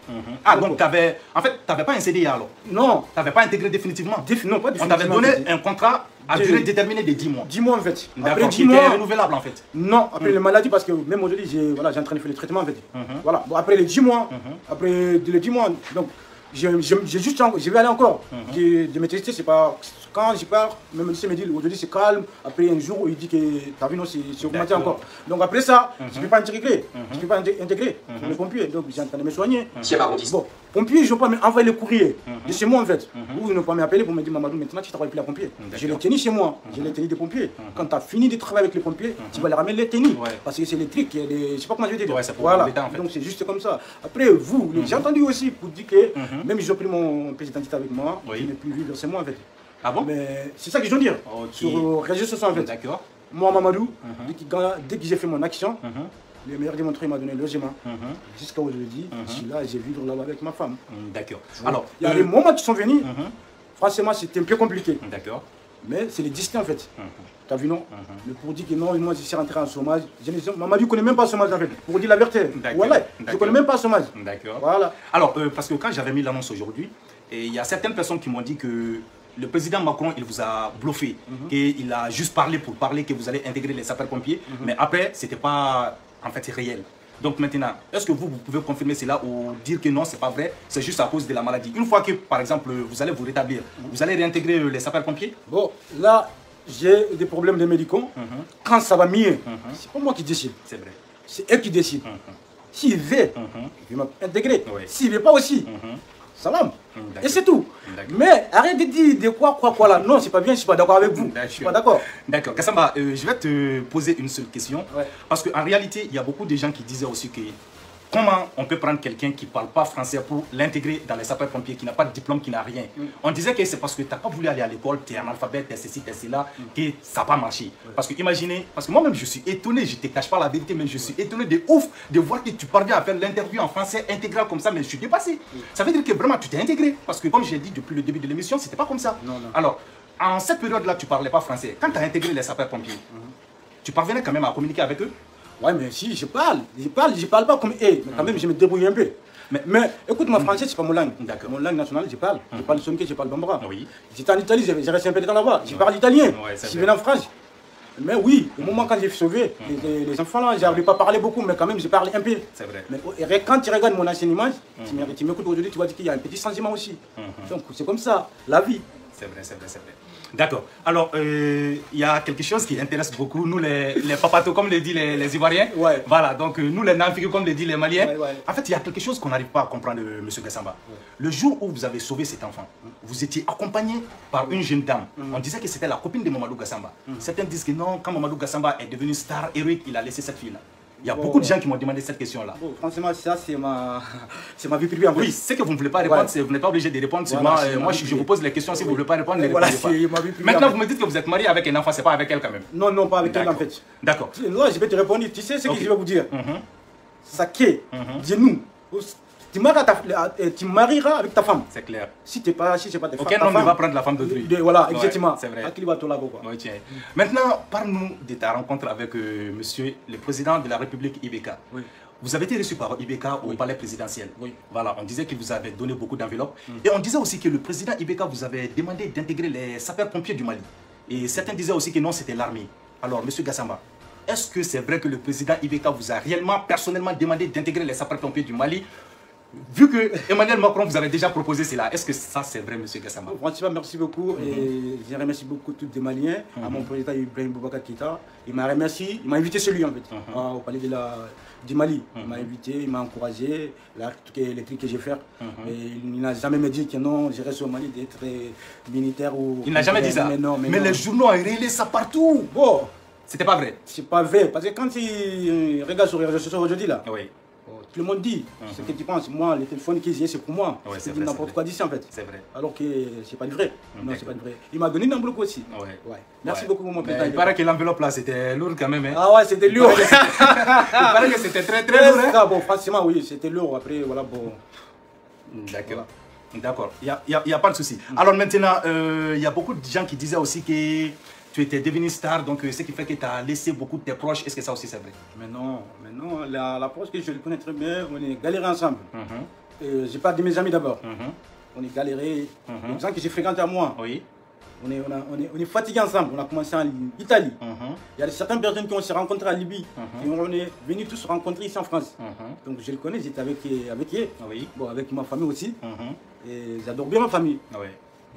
Ah, donc en fait, tu n'avais pas un CDI alors? Non. Tu n'avais pas intégré définitivement? Non, pas définitivement. On t'avait donné un contrat à durée déterminée de 10 mois. 10 mois en fait. Après 10 mois. Renouvelable en fait? Non, après les maladies, parce que même aujourd'hui, j'ai en train de faire le traitement en fait. Voilà. Bon, après les 10 mois, donc je vais aller encore. De me tester, c'est pas. Quand je pars, même le lycée me dit aujourd'hui c'est calme. Après un jour, il dit que t'as vu, non, c'est augmenté encore. Donc après ça, je ne peux pas intégrer. Je ne peux pas intégrer les pompiers. Donc j'ai en train de me soigner. Bon, pompiers, je ne peux pas m'envoyer le courrier de chez moi en fait. Ou ils ne peuvent pas m'appeler pour me dire Mamadou, maintenant tu travailles plus à pompier. Je les tennis chez moi. J'ai les tennis des pompiers. Quand tu as fini de travailler avec les pompiers, tu vas les ramener les tennis. Parce que c'est électrique. Je ne sais pas comment je vais dire. Voilà. Donc c'est juste comme ça. Après, vous, j'ai entendu aussi pour dire que même j'ai pris mon pièce d'identité avec moi, je n'ai plus vivre, c'est moi en fait. Ah bon? Mais c'est ça que je veux dire. Sur les réseaux sociaux en fait. D'accord. Moi, Mamadou, dès que j'ai fait mon action, le meilleur démontré m'a donné le logement. Jusqu'à aujourd'hui, je suis là, j'ai vécu là-bas avec ma femme. D'accord. Alors, il y a des moments qui sont venus, franchement, c'était un peu compliqué. D'accord. Mais c'est les destins en fait. T'as vu, non? Mais pour dire que non, moi je suis rentré en chômage. Mamadou ne connaît même pas le chômage en fait. Pour dire la vérité. Voilà. Je ne connais même pas le chômage. D'accord. Voilà. Alors, parce que quand j'avais mis l'annonce aujourd'hui, il y a certaines personnes qui m'ont dit que le président Macron, il vous a bluffé, qu'il a juste parlé pour parler, que vous allez intégrer les sapeurs-pompiers, mais après, ce n'était pas en fait réel. Donc maintenant, est-ce que vous pouvez confirmer cela ou dire que non, c'est pas vrai, c'est juste à cause de la maladie? Une fois que, par exemple, vous allez vous rétablir, vous allez réintégrer les sapeurs-pompiers? Bon, là, j'ai des problèmes de médicaux. Quand ça va mieux, c'est pas moi qui décide. C'est vrai. C'est eux qui décident. S'il veut, il va m'intégrer. Oui. S'il ne veut pas aussi, salam. Et c'est tout. D'accord. Mais arrête de dire de quoi là. Non, c'est pas bien, je suis pas d'accord avec vous. Je suis pas d'accord. D'accord. Gassamba, je vais te poser une seule question. Ouais. Parce qu'en réalité, il y a beaucoup de gens qui disaient aussi que comment on peut prendre quelqu'un qui ne parle pas français pour l'intégrer dans les sapeurs-pompiers, qui n'a pas de diplôme, qui n'a rien. On disait que c'est parce que tu n'as pas voulu aller à l'école, tu es analphabète, tu es ceci, tu es cela, que ça n'a pas marché. Parce que imaginez, parce que moi-même je suis étonné, je ne te cache pas la vérité, mais je suis étonné de ouf de voir que tu parviens à faire l'interview en français intégral comme ça, mais je suis dépassé. Ça veut dire que vraiment tu t'es intégré. Parce que comme j'ai dit depuis le début de l'émission, ce n'était pas comme ça. Non, non. Alors, en cette période-là, tu ne parlais pas français. Quand tu as intégré les sapeurs-pompiers, tu parvenais quand même à communiquer avec eux? Ouais, mais si, je parle pas comme eux, mais quand même je me débrouille un peu. Mais écoute, mon français, c'est pas mon langue. Mon langue nationale, je parle. Je parle sonké, je parle bambara. Oui. J'étais en Italie, j'ai resté un peu de temps là-bas. Je parle italien. Ouais, je suis venu en France. Mais oui, au moment quand j'ai sauvé, les enfants là, j'arrivais pas à parler beaucoup, mais quand même, je parle un peu. C'est vrai. Mais quand tu regardes mon ancienne image, tu m'écoutes aujourd'hui, tu vois qu'il y a un petit changement aussi. Donc c'est comme ça, la vie. C'est vrai, c'est vrai, c'est vrai. D'accord. Alors, il y a quelque chose qui intéresse beaucoup, nous les papatos, comme le disent les Ivoiriens. Ouais. Voilà, donc nous les Namfiques, comme le disent les Maliens. Ouais, ouais. En fait, il y a quelque chose qu'on n'arrive pas à comprendre, M. Gassamba. Ouais. Le jour où vous avez sauvé cet enfant, vous étiez accompagné par une jeune dame. On disait que c'était la copine de Mamadou Gassamba. Certains disent que non, quand Mamadou Gassamba est devenu star héroïque, il a laissé cette fille-là. Il y a beaucoup de gens qui m'ont demandé cette question-là. Bon, franchement, ça, c'est ma vie privée en fait. Oui, c'est que vous ne voulez pas répondre, vous n'êtes pas obligé de répondre. Voilà, moi, je vous pose les questions, si vous ne voulez pas répondre, ne voilà, répondez pas. Maintenant, vous me dites que vous êtes marié avec un enfant, c'est pas avec elle quand même. Non, non, pas avec elle en fait. D'accord. Là, je vais te répondre. Tu sais ce que je vais vous dire. Saké, dis-nous. Tu marieras avec ta femme. C'est clair. Si c'est pas ta femme. Aucun homme ne va prendre la femme d'autrui. Voilà, exactement. C'est vrai. Oui, tiens. Maintenant, parle-nous de ta rencontre avec monsieur le président de la République Ibeka. Oui. Vous avez été reçu par Ibeka au palais présidentiel. Oui. Voilà, on disait qu'il vous avait donné beaucoup d'enveloppes. Et on disait aussi que le président Ibeka vous avait demandé d'intégrer les sapeurs-pompiers du Mali. Et certains disaient aussi que non, c'était l'armée. Alors, monsieur Gassamba, est-ce que c'est vrai que le président Ibeka vous a réellement, personnellement demandé d'intégrer les sapeurs-pompiers du Mali? Vu que Emmanuel Macron vous avait déjà proposé cela, est-ce que ça c'est vrai, monsieur Gassamba? Franchement, merci beaucoup. Et je remercie beaucoup tous les Maliens, à mon président Ibrahim Boubacar Keïta. Il m'a remercié, il m'a invité chez lui en fait, au palais du Mali. Il m'a invité, il m'a encouragé, les trucs que j'ai fait. Et il n'a jamais me dit que non, je reste au Mali d'être militaire ou. Il n'a jamais dit ça. Mais, non, mais les journaux ont relayé ça partout. Bon. C'était pas vrai. C'est pas vrai. Parce que quand tu regardes sur les réseaux sociaux aujourd'hui là. Oui. Tout le monde dit ce que tu penses. Moi, le téléphone que j'ai, c'est pour moi. Ouais, c'est n'importe quoi d'ici en fait. C'est vrai. Alors que c'est pas du vrai. Non, c'est pas du vrai. Il m'a donné une enveloppe aussi. Ouais. Merci beaucoup, mon président. Il paraît que l'enveloppe là, c'était lourd quand même. Hein. Ah ouais, c'était lourd. Il paraît que c'était très très lourd. Hein. Bon, franchement, oui, c'était lourd. Après, voilà, bon. D'accord. Voilà. D'accord, il n'y a pas de souci. Alors maintenant, il y a beaucoup de gens qui disaient aussi que tu étais devenu star, donc ce qui fait que tu as laissé beaucoup de tes proches. Est-ce que ça aussi c'est vrai? Mais non, la proche que je le connais très bien, on est galéré ensemble. Je parle de mes amis d'abord. On est galéré. Les gens que j'ai fréquenté à moi, oui. on est fatigués ensemble. On a commencé en Italie. Il y a certaines personnes qui ont se rencontrées en Libye. Et on est venus tous se rencontrer ici en France. Donc je le connais, j'étais avec eux. Oui. Bon, avec ma famille aussi. Et j'adore bien ma famille. Oui.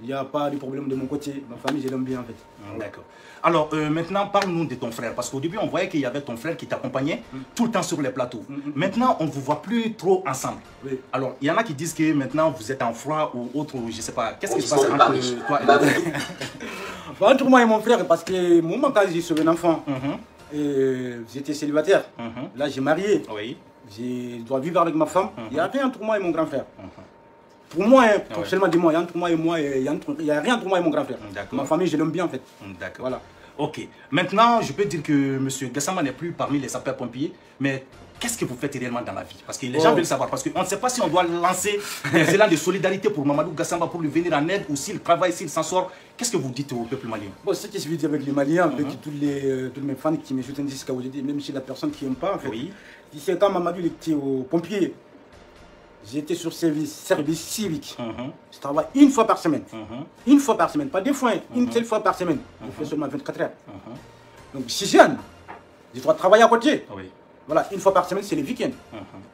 Il n'y a pas de problème de mon côté. Ma famille, je l'aime bien en fait. D'accord. Alors maintenant, parle-nous de ton frère. Parce qu'au début, on voyait qu'il y avait ton frère qui t'accompagnait tout le temps sur les plateaux. Maintenant, on ne vous voit plus trop ensemble. Oui. Alors, il y en a qui disent que maintenant, vous êtes en froid ou autre, je ne sais pas. Qu'est-ce qui se passe entre toi et ton frère? Entre moi et mon frère, parce que moi, quand j'ai sauvé un enfant, j'étais célibataire. Là, j'ai marié. Oui. Je dois vivre avec ma femme. Il n'y a rien entre moi et mon grand frère. Pour moi, seulement de moi, entre moi et moi, il n'y a rien entre moi et mon grand frère. Ma famille, je l'aime bien en fait. D'accord. Voilà. Ok. Maintenant, je peux dire que M. Gassamba n'est plus parmi les sapeurs-pompiers, mais qu'est-ce que vous faites réellement dans la vie? Parce que les gens veulent savoir. Parce qu'on ne sait pas si on doit lancer des élans de solidarité pour Mamadou Gassamba pour lui venir en aide ou s'il travaille, s'il s'en sort. Qu'est-ce que vous dites au peuple malien? Bon, ce que je veux dire avec les Maliens, avec tous mes fans qui me soutiennent jusqu'à aujourd'hui, même si la personne qui n'aime pas, en fait. Oui. C'est quand Mamadou était au pompier. j'étais sur service civique. Je travaille une fois par semaine. Une fois par semaine, pas deux fois, une seule fois par semaine. Je fais seulement 24 heures. Donc, si je dois travailler à côté. Oui. Voilà, une fois par semaine, c'est les week-ends.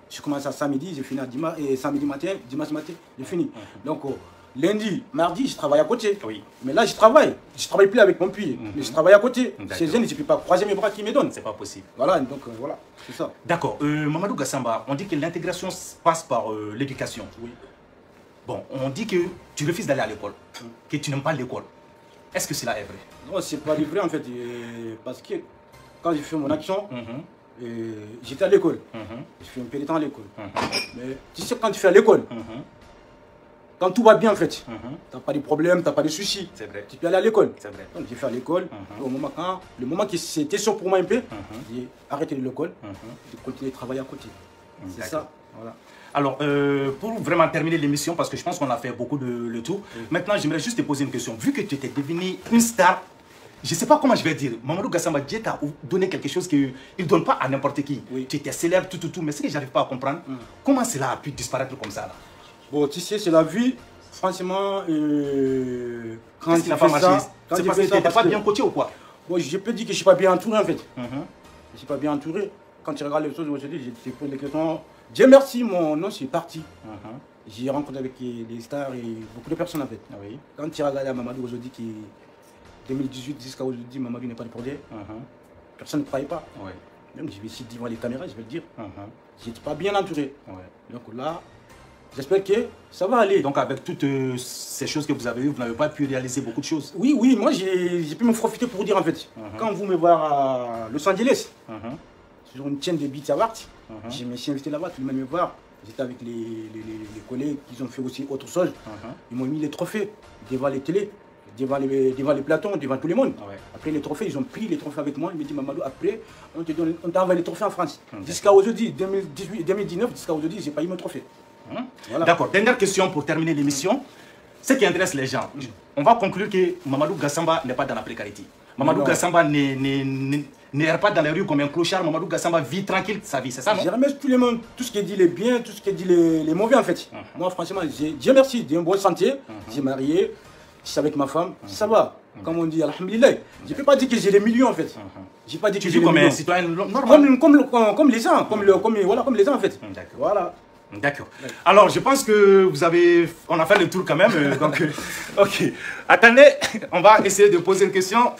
Je commence à samedi, je finis à dimanche, et samedi matin, dimanche matin, je finis. Donc, lundi, mardi, je travaille à côté. Oui. Mais là, je travaille. Je travaille plus avec mon pied, mais je travaille à côté. Ces jeunes, je ne peux pas croiser mes bras qui me donnent. C'est pas possible. Voilà, donc voilà, c'est ça. D'accord. Mamadou Gassamba, on dit que l'intégration passe par l'éducation. Oui. Bon, on dit que tu refuses d'aller à l'école, que tu n'aimes pas l'école. Est-ce que cela est vrai? Non, c'est pas vrai en fait, parce que quand j'ai fait mon action, j'étais à l'école. Je fais un peu de temps à l'école. Mais tu sais, quand tu fais à l'école, quand tout va bien en fait, tu n'as pas de problème, tu n'as pas de soucis. C'est vrai. Tu peux aller à l'école. C'est vrai. Donc j'ai fait à l'école. Le moment qui c'était sûr pour moi un peu, j'ai arrêté l'école, j'ai continué de travailler à côté. C'est ça. Voilà. Alors, pour vraiment terminer l'émission, parce que je pense qu'on a fait beaucoup de le tour, maintenant j'aimerais juste te poser une question. Vu que tu étais devenu une star, je ne sais pas comment je vais dire, Mamadou Gassamba, Dieu t'a donné quelque chose qu'il ne donne pas à n'importe qui. Oui. Tu étais célèbre, tout, mais ce que je n'arrive pas à comprendre, comment cela a pu disparaître comme ça là? Bon, tu sais, c'est la vie. Franchement, quand tu n'as pas marché, c'est parce que tu n'étais pas bien coaché ou quoi? Bon, je peux dire que je ne suis pas bien entouré en fait. Je ne suis pas bien entouré. Quand tu regardes les choses aujourd'hui, je te pose des questions. Dieu merci, mon nom c'est parti. J'ai rencontré avec des stars et beaucoup de personnes en fait. Oui. Quand tu regardes à Mamadou aujourd'hui, qui 2018 jusqu'à aujourd'hui, Mamadou n'est pas déporté, personne ne croyait pas. Oui. Même je vais ici devant les caméras, je vais le dire. Je n'étais pas bien entouré. Donc là, j'espère que ça va aller. Donc avec toutes ces choses que vous avez eues, vous n'avez pas pu réaliser beaucoup de choses? Oui, oui, moi j'ai pu me profiter pour vous dire en fait. Quand vous me voir à Los Angeles, sur une chaîne de Beat Awards, je me suis invité là-bas, tout le monde me voir. J'étais avec les collègues qui ont fait aussi autre chose. Ils m'ont mis les trophées devant les télés, devant les plateaux, devant tout le monde. Après les trophées, ils ont pris les trophées avec moi. Ils m'ont dit Mamadou, après, on t'a envoyé les trophées en France. Jusqu'à aujourd'hui, 2019, jusqu'à aujourd'hui, je n'ai pas eu mon trophée. Voilà. D'accord, dernière question pour terminer l'émission. Ce qui intéresse les gens, on va conclure que Mamadou Gassamba n'est pas dans la précarité. Mamadou Gassamba n'erre pas dans les rues comme un clochard. Mamadou Gassamba vit tranquille sa vie, c'est ça, non? Je remercie tout le monde, tout ce qui dit les biens, tout ce qui dit les mauvais en fait. Moi franchement, Dieu merci, j'ai une bonne santé, j'ai marié, je suis avec ma femme, ça va. Comme on dit, alhamdulillah. Je ne peux pas dire que j'ai des millions en fait. J'ai pas dit que j'ai des millions. Tu vis comme un citoyen normal. Comme les gens, comme les gens en fait. Voilà. D'accord. Alors, je pense que on a fait le tour quand même. Donc, ok. Attendez, on va essayer de poser une question.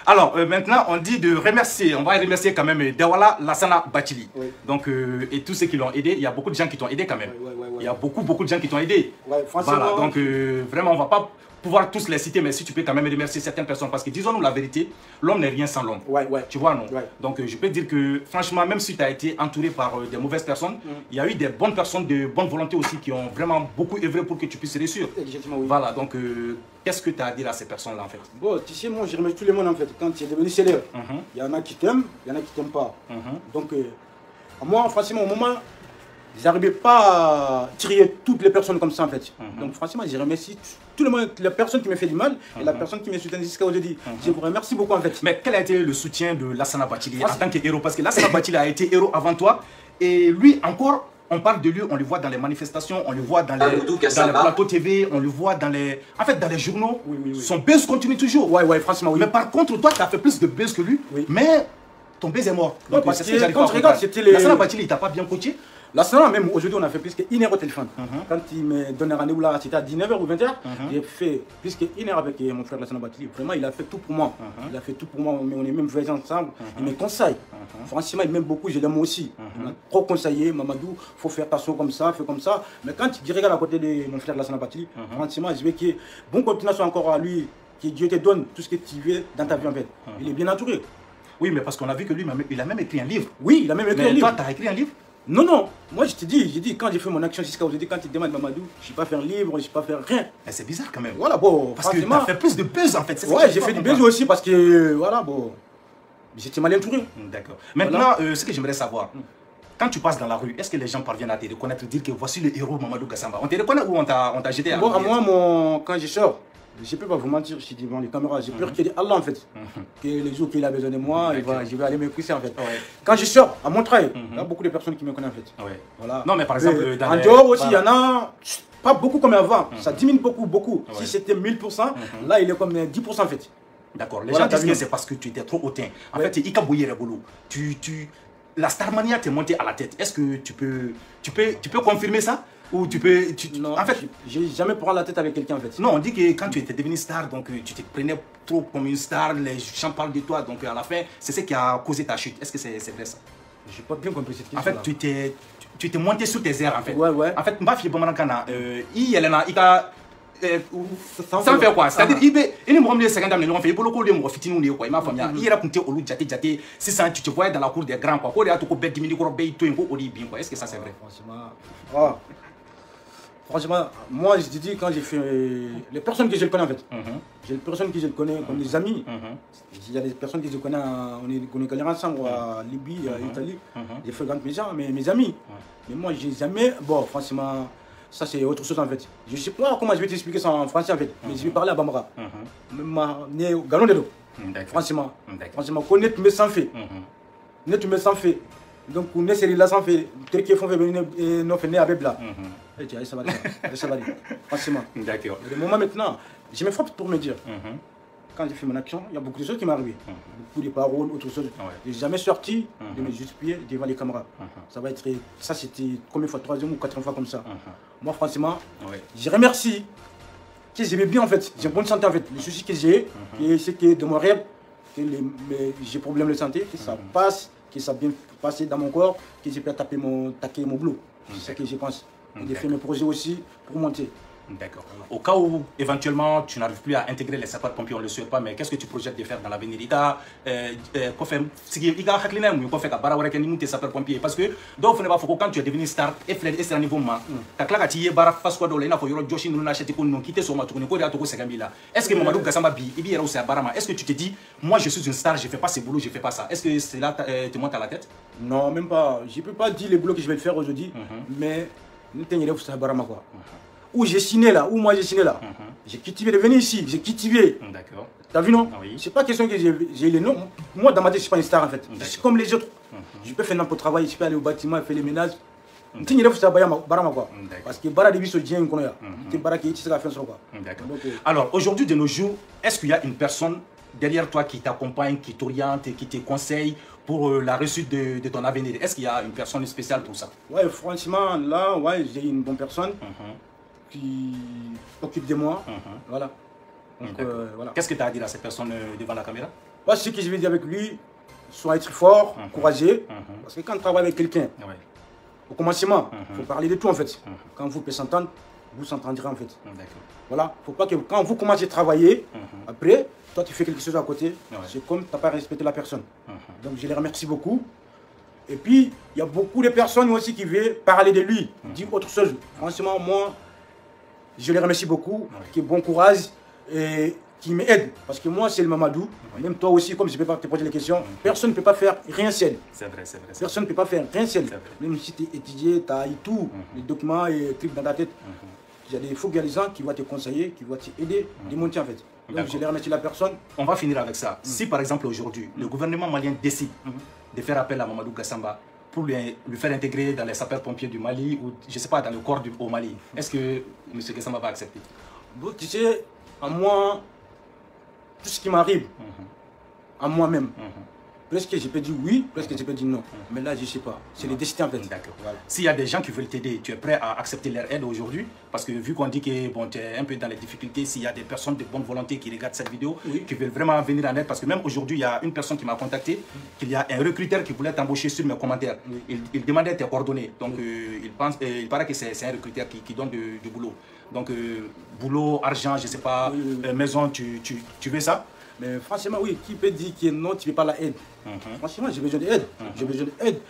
Alors, maintenant, on dit de remercier. On va remercier quand même Dewala Lassana Bathily. Oui. Donc, et tous ceux qui l'ont aidé. Il y a beaucoup de gens qui t'ont aidé quand même. Il y a beaucoup de gens qui t'ont aidé. Voilà. Donc, vraiment, on ne va pas pouvoir tous les citer, mais si tu peux quand même remercier certaines personnes, parce que disons-nous la vérité, l'homme n'est rien sans l'homme. Tu vois, non? Donc je peux dire que franchement, même si tu as été entouré par des mauvaises personnes, il y a eu des bonnes personnes de bonne volonté aussi qui ont vraiment beaucoup œuvré pour que tu puisses réussir. Exactement, oui. Voilà, donc qu'est-ce que tu as à dire à ces personnes-là en fait? Bon, tu sais, moi je remercie tout le monde en fait. Quand tu es devenu célèbre, il y en a qui t'aiment, il y en a qui t'aiment pas. Donc moi, franchement, au moment, j'arrivais pas à tirer toutes les personnes comme ça en fait. Donc franchement, je remercie tout le monde, la personne qui me fait du mal et la personne qui me soutient jusqu'à aujourd'hui. Je vous remercie beaucoup en fait. Mais quel a été le soutien de Lassana Bathily en tant que héros? Parce que Lassana Bathily a été héros avant toi et lui encore, on parle de lui, on le voit dans les manifestations, on le voit dans les plateaux TV, on le voit dans les journaux. Son buzz continue toujours. Franchement, oui. Mais par contre, toi, tu as fait plus de buzz que lui, mais ton buzz est mort. Donc, parce que quand tu regardes, c'était les... Lassana Bathily, il t'a pas bien coaché? Lassana, même aujourd'hui, on a fait plus qu'une heure au téléphone. Quand il me donne un rendez-vous là, c'était à 19h ou 20h, j'ai fait plus qu'une heure avec mon frère Lassana Bathily. Vraiment, il a fait tout pour moi. Il a fait tout pour moi, mais on est même voyagés ensemble. Il me conseille. Franchement, il m'aime beaucoup, je l'aime aussi. Il m'a trop conseillé, Mamadou, il faut faire attention comme ça, fais comme ça. Mais quand tu regardes à côté de mon frère Lassana Bathily, franchement, je veux que bonne continuation encore à lui, que Dieu te donne tout ce que tu veux dans ta vie en fait. Il est bien entouré. Oui, mais parce qu'on a vu que lui, il a même écrit un livre. Oui, il a même écrit un livre. Toi, tu as écrit un livre? Non, non, moi je te dis, j'ai dit quand j'ai fait mon action jusqu'à aujourd'hui, quand tu demandes Mamadou, je ne sais pas faire un livre, je ne sais pas faire rien. Mais c'est bizarre quand même. Voilà, bon, parce que tu as fait plus de buzz en fait. Ouais, j'ai fait du buzz aussi parce que, voilà, bon, j'étais mal entouré. D'accord. Maintenant, ce que j'aimerais savoir, quand tu passes dans la rue, est-ce que les gens parviennent à te reconnaître, dire que voici le héros Mamadou Gassamba? On te reconnaît ou on t'a jeté à bon, à moi, quand je sors, Je ne peux pas vous mentir, je suis devant les caméras. J'ai peur qu'il y ait Allah en fait. Que les jours qu'il a besoin de moi, je vais aller me pousser en fait. Quand je sors à mon travail, il y a beaucoup de personnes qui me connaissent en fait. Voilà. Non, mais par exemple, en dehors aussi, il y en a pas beaucoup comme avant. Ça diminue beaucoup. Si c'était 1000%, là il est comme 10% en fait. D'accord. Les gens disent que c'est parce que tu étais trop hautain. En fait, il y a la Starmania t'est montée à la tête. Est-ce que tu peux confirmer ça? Ou tu peux... Non, en fait, j'ai jamais pris la tête avec quelqu'un en fait. Non, on dit que quand tu étais devenu star, donc tu te prenais trop comme une star, les gens parlent de toi, donc à la fin, c'est ce qui a causé ta chute. Est-ce que c'est vrai ça? J'ai pas bien compris cette question. En fait, tu t'es monté sur tes airs en fait. Ouais. En fait, ma fille, sans faire quoi? C'est-à-dire, il est mort de 50 ans, il fait beaucoup de gens qui ont quoi. Il m'a fait il a compté au loup, jati, c'est ça, tu te vois dans la cour des grands quoi. Est-ce que ça c'est vrai? Franchement, moi je te dis, quand j'ai fait. Les personnes que je connais en fait, j'ai des personnes que je connais comme des amis. Il y a des personnes que je connais, on est collés ensemble à Libye, à Italie. J'ai fréquente mes amis. Mais moi j'ai jamais. Bon, franchement. Ça c'est autre chose en fait. Je ne sais pas comment je vais t'expliquer ça en français en fait. Mais je vais parler à Bambara. Né au galon de l'eau. Franchement. Franchement, connaître mes sans fait. Connaître mes sans fait. Donc, on est là sans fait. Tel qu'il faut faire nos fait né avec là. Et tu as ça va aller. Franchement. D'accord. Le moment maintenant, je me frappe pour me dire. Quand j'ai fait mon action, il y a beaucoup de choses qui m'arrivent. Beaucoup de paroles, autre chose. Je n'ai jamais sorti de mes justifiés devant les caméras. Ça va être. Ça, c'était combien de fois? 3e ou 4e fois comme ça. Moi, franchement, je remercie. Que j'aimais bien en fait. J'ai une bonne santé en fait. Les soucis que j'ai, c'est que de mon rêve, que j'ai problème de santé, que ça passe, que ça a bien passé dans mon corps, que j'ai pu taper mon boulot. C'est ce que je pense. J'ai fait mes projets aussi pour monter. D'accord. Au cas où, éventuellement, tu n'arrives plus à intégrer les sapeurs-pompiers, on ne le souhaite pas, mais qu'est-ce que tu projettes de faire dans l'avenir? Parce que, quand tu es devenu star, c'est un niveau ma. Est-ce que Mamadou Gassama Bi, est-ce que tu te dis, moi je suis une star, je ne fais pas ce boulot, je ne fais pas ça? Est-ce que cela te monte à la tête? Non, même pas. Je ne peux pas dire les boulots que je vais faire aujourd'hui, mais où j'ai signé là, où moi j'ai signé là. J'ai cultivé de venir ici, j'ai cultivé. D'accord. T'as vu non? Oui. C'est pas question que j'ai les noms. Moi dans ma tête je suis pas une star en fait. Je suis comme les autres. Je peux faire n'importe travail, je peux aller au bâtiment, faire les ménages. Parce que Bara Debi se dit un connaît. C'est Bara qui est la fin sur quoi. D'accord. Alors aujourd'hui de nos jours, est-ce qu'il y a une personne derrière toi qui t'accompagne, qui t'oriente et qui te conseille pour la réussite de ton avenir? Est-ce qu'il y a une personne spéciale pour ça? Ouais, franchement, là, ouais, j'ai une bonne personne qui s'occupe de moi. Voilà. Voilà. Qu'est-ce que tu as à dire à cette personne devant la caméra? Moi, ce que je vais dire avec lui, soit être fort, courageux. Parce que quand on travaille avec quelqu'un, au commencement, il faut parler de tout en fait. Quand vous pouvez s'entendre, vous s'entendrez en fait. Voilà. Faut pas que quand vous commencez à travailler, après, toi tu fais quelque chose à côté, c'est comme tu n'as pas respecté la personne. Donc je les remercie beaucoup. Et puis, il y a beaucoup de personnes aussi qui veulent parler de lui, dire autre chose. Franchement, moi, je les remercie beaucoup, qui bon courage et qui m'aident. Parce que moi, c'est le Mamadou. Même toi aussi, comme je ne peux pas te poser les questions, personne ne peut pas faire rien seul. C'est vrai, c'est vrai. Personne ne peut pas faire rien seul. Même si tu es étudié, tu as tout, les documents et les trucs dans ta tête. Il faut qu'il y ait des gens qui vont te conseiller, qui vont t'aider à démonter en fait. Donc je les remercie la personne. On va finir avec ça. Si par exemple aujourd'hui, le gouvernement malien décide de faire appel à Mamadou Gassamba pour lui faire intégrer dans les sapeurs-pompiers du Mali ou je ne sais pas, dans le corps au Mali, est-ce que M. Gassamba va accepter? Bon, tu sais, à moi, tout ce qui m'arrive, à moi-même, presque je peux dire oui, presque je peux dire non. Mais là, je ne sais pas. C'est le destin en fait. D'accord. Voilà. S'il y a des gens qui veulent t'aider, tu es prêt à accepter leur aide aujourd'hui? Parce que vu qu'on dit que bon, tu es un peu dans les difficultés, s'il y a des personnes de bonne volonté qui regardent cette vidéo, qui veulent vraiment venir en aide, parce que même aujourd'hui, il y a une personne qui m'a contacté, qu'il y a un recruteur qui voulait t'embaucher sur mes commentaires. Il demandait tes coordonnées. Donc il paraît que c'est un recruteur qui donne du boulot. Donc boulot, argent, je ne sais pas, maison, tu veux ça? Mais franchement, oui, qui peut dire que non, tu ne veux pas la aide? Franchement, j'ai besoin d'aide. J'ai besoin d'aide.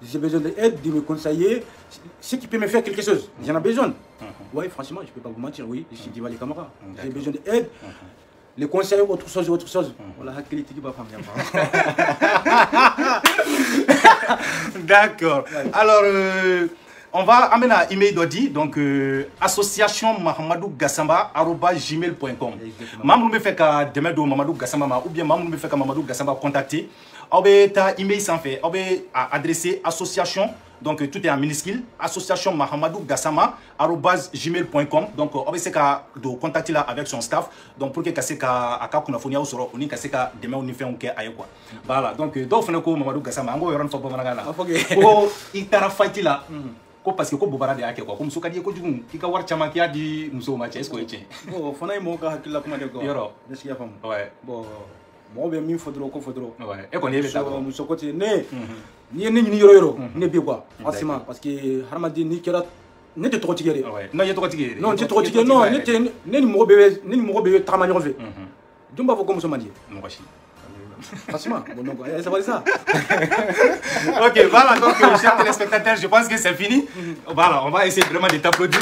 J'ai besoin d'aide, de me conseiller. Ce qui peut me faire quelque chose, j'en ai besoin. Oui, franchement, je ne peux pas vous mentir, oui, je suis devant les caméras. J'ai besoin d'aide. Les conseils, autre chose. Voilà, la qualité qui va D'accord. Alors, On va amener un email d'Odi, donc association Mahamadou Gassamba @gmail.com. Maman me fait qu'à demain de Mamadou Gassamba ou bien maman me fait qu'à Mamadou Gassamba contacter. Ta email sans fait. Adressé association. Donc tout est en minuscule. Association Mahamadou Gassama @gmail.com. Donc on va contacter là avec son staff. Donc pour que casse ka kunafonia usoro oni casse ka demain on fait un cas ailleurs quoi. Voilà donc do fana ko Mahamadou Gassama ngo yoron fo banana. Ko itara fight là. Ko parce que ko bobara de ake quoi. Ko muso kadi ko jugun ki ka war chama ki adi muso ma est-ce que etienne. Bon fana mo ka hakila kuma de ko. Yoro. Est-ce qu'il y a femme. Ouais. Bon moi bien mi faudra ko faudra. Ouais. Et qu'on est beta. Muso ko ti ne. Ni ni yoro ne bi quoi. Forcément parce que Harmadi ni kera ne te trop tigéré. Non, il y a trop tigéré. Non, tu trop tigéré. Non, ne mo bébé tamani revé. Dumba faut comme ça m'a dit. Non, vachi. Franchement, bon donc ça va ça. OK, voilà donc chers téléspectateurs, je pense que c'est fini. Voilà, on va essayer vraiment de t'applaudir.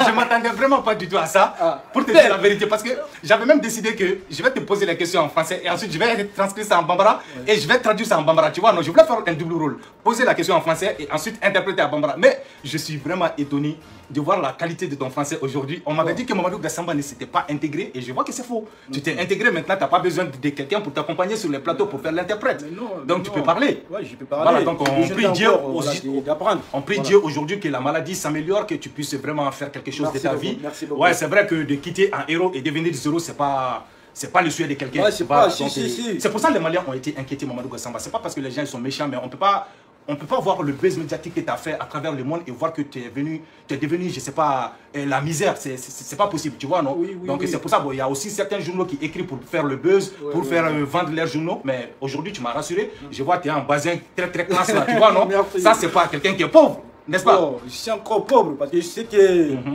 Je m'attendais vraiment pas du tout à ça, pour te dire la vérité, parce que j'avais même décidé que je vais te poser les questions en français et ensuite je vais transcrire ça en bambara et je vais traduire ça en bambara, tu vois. Non, je voulais faire un double rôle, poser la question en français et ensuite interpréter en bambara. Mais je suis vraiment étonné de voir la qualité de ton français aujourd'hui. On m'avait dit que Mamadou Gassamba ne s'était pas intégré et je vois que c'est faux. Tu t'es intégré maintenant, tu n'as pas besoin de quelqu'un pour t'accompagner sur les plateaux pour faire l'interprète. Donc tu peux parler. Oui, je peux parler. Voilà, donc on prie Dieu aujourd'hui que la maladie s'améliore, que tu puisses vraiment faire quelque chose de ta vie. Ouais, c'est vrai que de quitter un héros et devenir zéro, c'est pas le souhait de quelqu'un. Ouais, c'est pour ça que les Maliens ont été inquiétés, Mamadou Gassamba. C'est pas parce que les gens sont méchants, mais on peut pas voir le buzz médiatique que tu as fait à travers le monde et voir que tu es devenu, je sais pas, la misère. C'est pas possible, tu vois, non? Donc c'est pour ça, il y a aussi certains journaux qui écrivent pour faire le buzz, pour faire vendre leurs journaux. Mais aujourd'hui, tu m'as rassuré. Je vois que tu es un basin très très classe là, tu vois, non? Ça, c'est pas quelqu'un qui est pauvre. N'est-ce pas? Oh, je suis encore pauvre parce que je sais que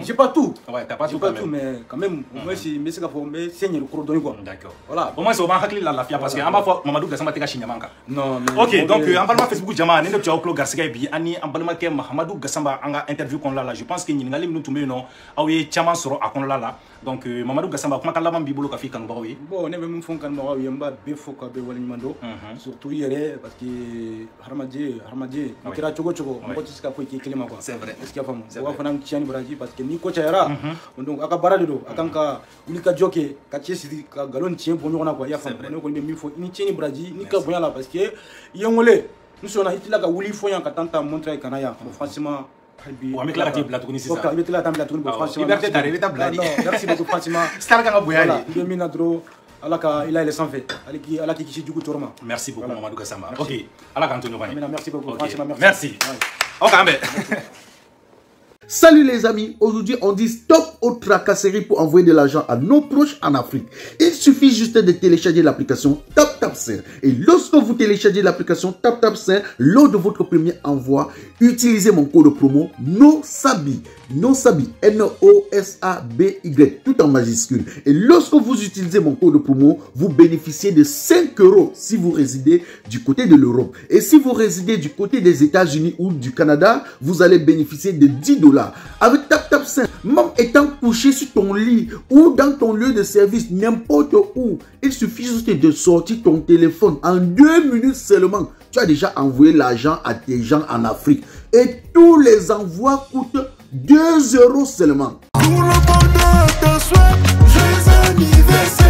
j'ai pas tout. Ouais, t'as pas tout, mais quand même, moi, c'est ce qu'il faut me saigner le cours de quoi. D'accord. Voilà. Au moins, c'est au moins la fia parce que Mamadou Gassamba tega Chinyamanga. Non, ok, donc en parlant Facebook, Jama, Nene Tchaoklo Garcia Bi, Ani, en parlant que Mamadou Gassamba anga interview qu'on l'a là. Je pense que n'y n'a pas de non. Ah oui, Chaman soro à qu'on l'a là. Donc Mamadou Gassamba, comment kala man bibolo kafi kan bawi. Bon, on est même fond kan bawi, on va befo ka be walimando. Surtout hier parce que Harmadie, kira chogo chogo, on peut se capoter qui climat quoi. C'est vrai. Est-ce qu'il y a femme? On va faire un petit Brésil parce que ni coach era. Donc aka barado, akanka ulika joke, kachesi ka galon tien pour nous on a quoi. Il y a femme. On est même faut ni tien Brésil, ni ka boya là parce que yongole. Nous sommes là, il a wuli faut yan katanta montrer kanaya. Franchement. On met la table la tourner c'est ça. On met la table la tourner franchement. Liberté d'arriver ta blague. Merci beaucoup franchement. Star ka boya. Il est minadro. Il a les sans fait. Allah qui du coup tourment. Merci beaucoup Mamadou Gassamba. OK. Allah Antonio Vani. Merci beaucoup. Franchement merci. OK, Salut les amis, aujourd'hui on dit stop aux tracasseries pour envoyer de l'argent à nos proches en Afrique. Il suffit juste de télécharger l'application TapTapSend. Et lorsque vous téléchargez l'application TapTapSend, lors de votre premier envoi, utilisez mon code promo NOSABI, N-O-S-A-B-Y, tout en majuscule. Et lorsque vous utilisez mon code promo, vous bénéficiez de 5 € si vous résidez du côté de l'Europe. Et si vous résidez du côté des États-Unis ou du Canada, vous allez bénéficier de 10 $. Avec TapTapSend, même étant couché sur ton lit ou dans ton lieu de service, n'importe où, il suffit juste de sortir ton téléphone. En 2 minutes seulement, tu as déjà envoyé l'argent à tes gens en Afrique. Et tous les envois coûtent 2 € seulement. Pour le bonheur de soi, joyeux anniversaire.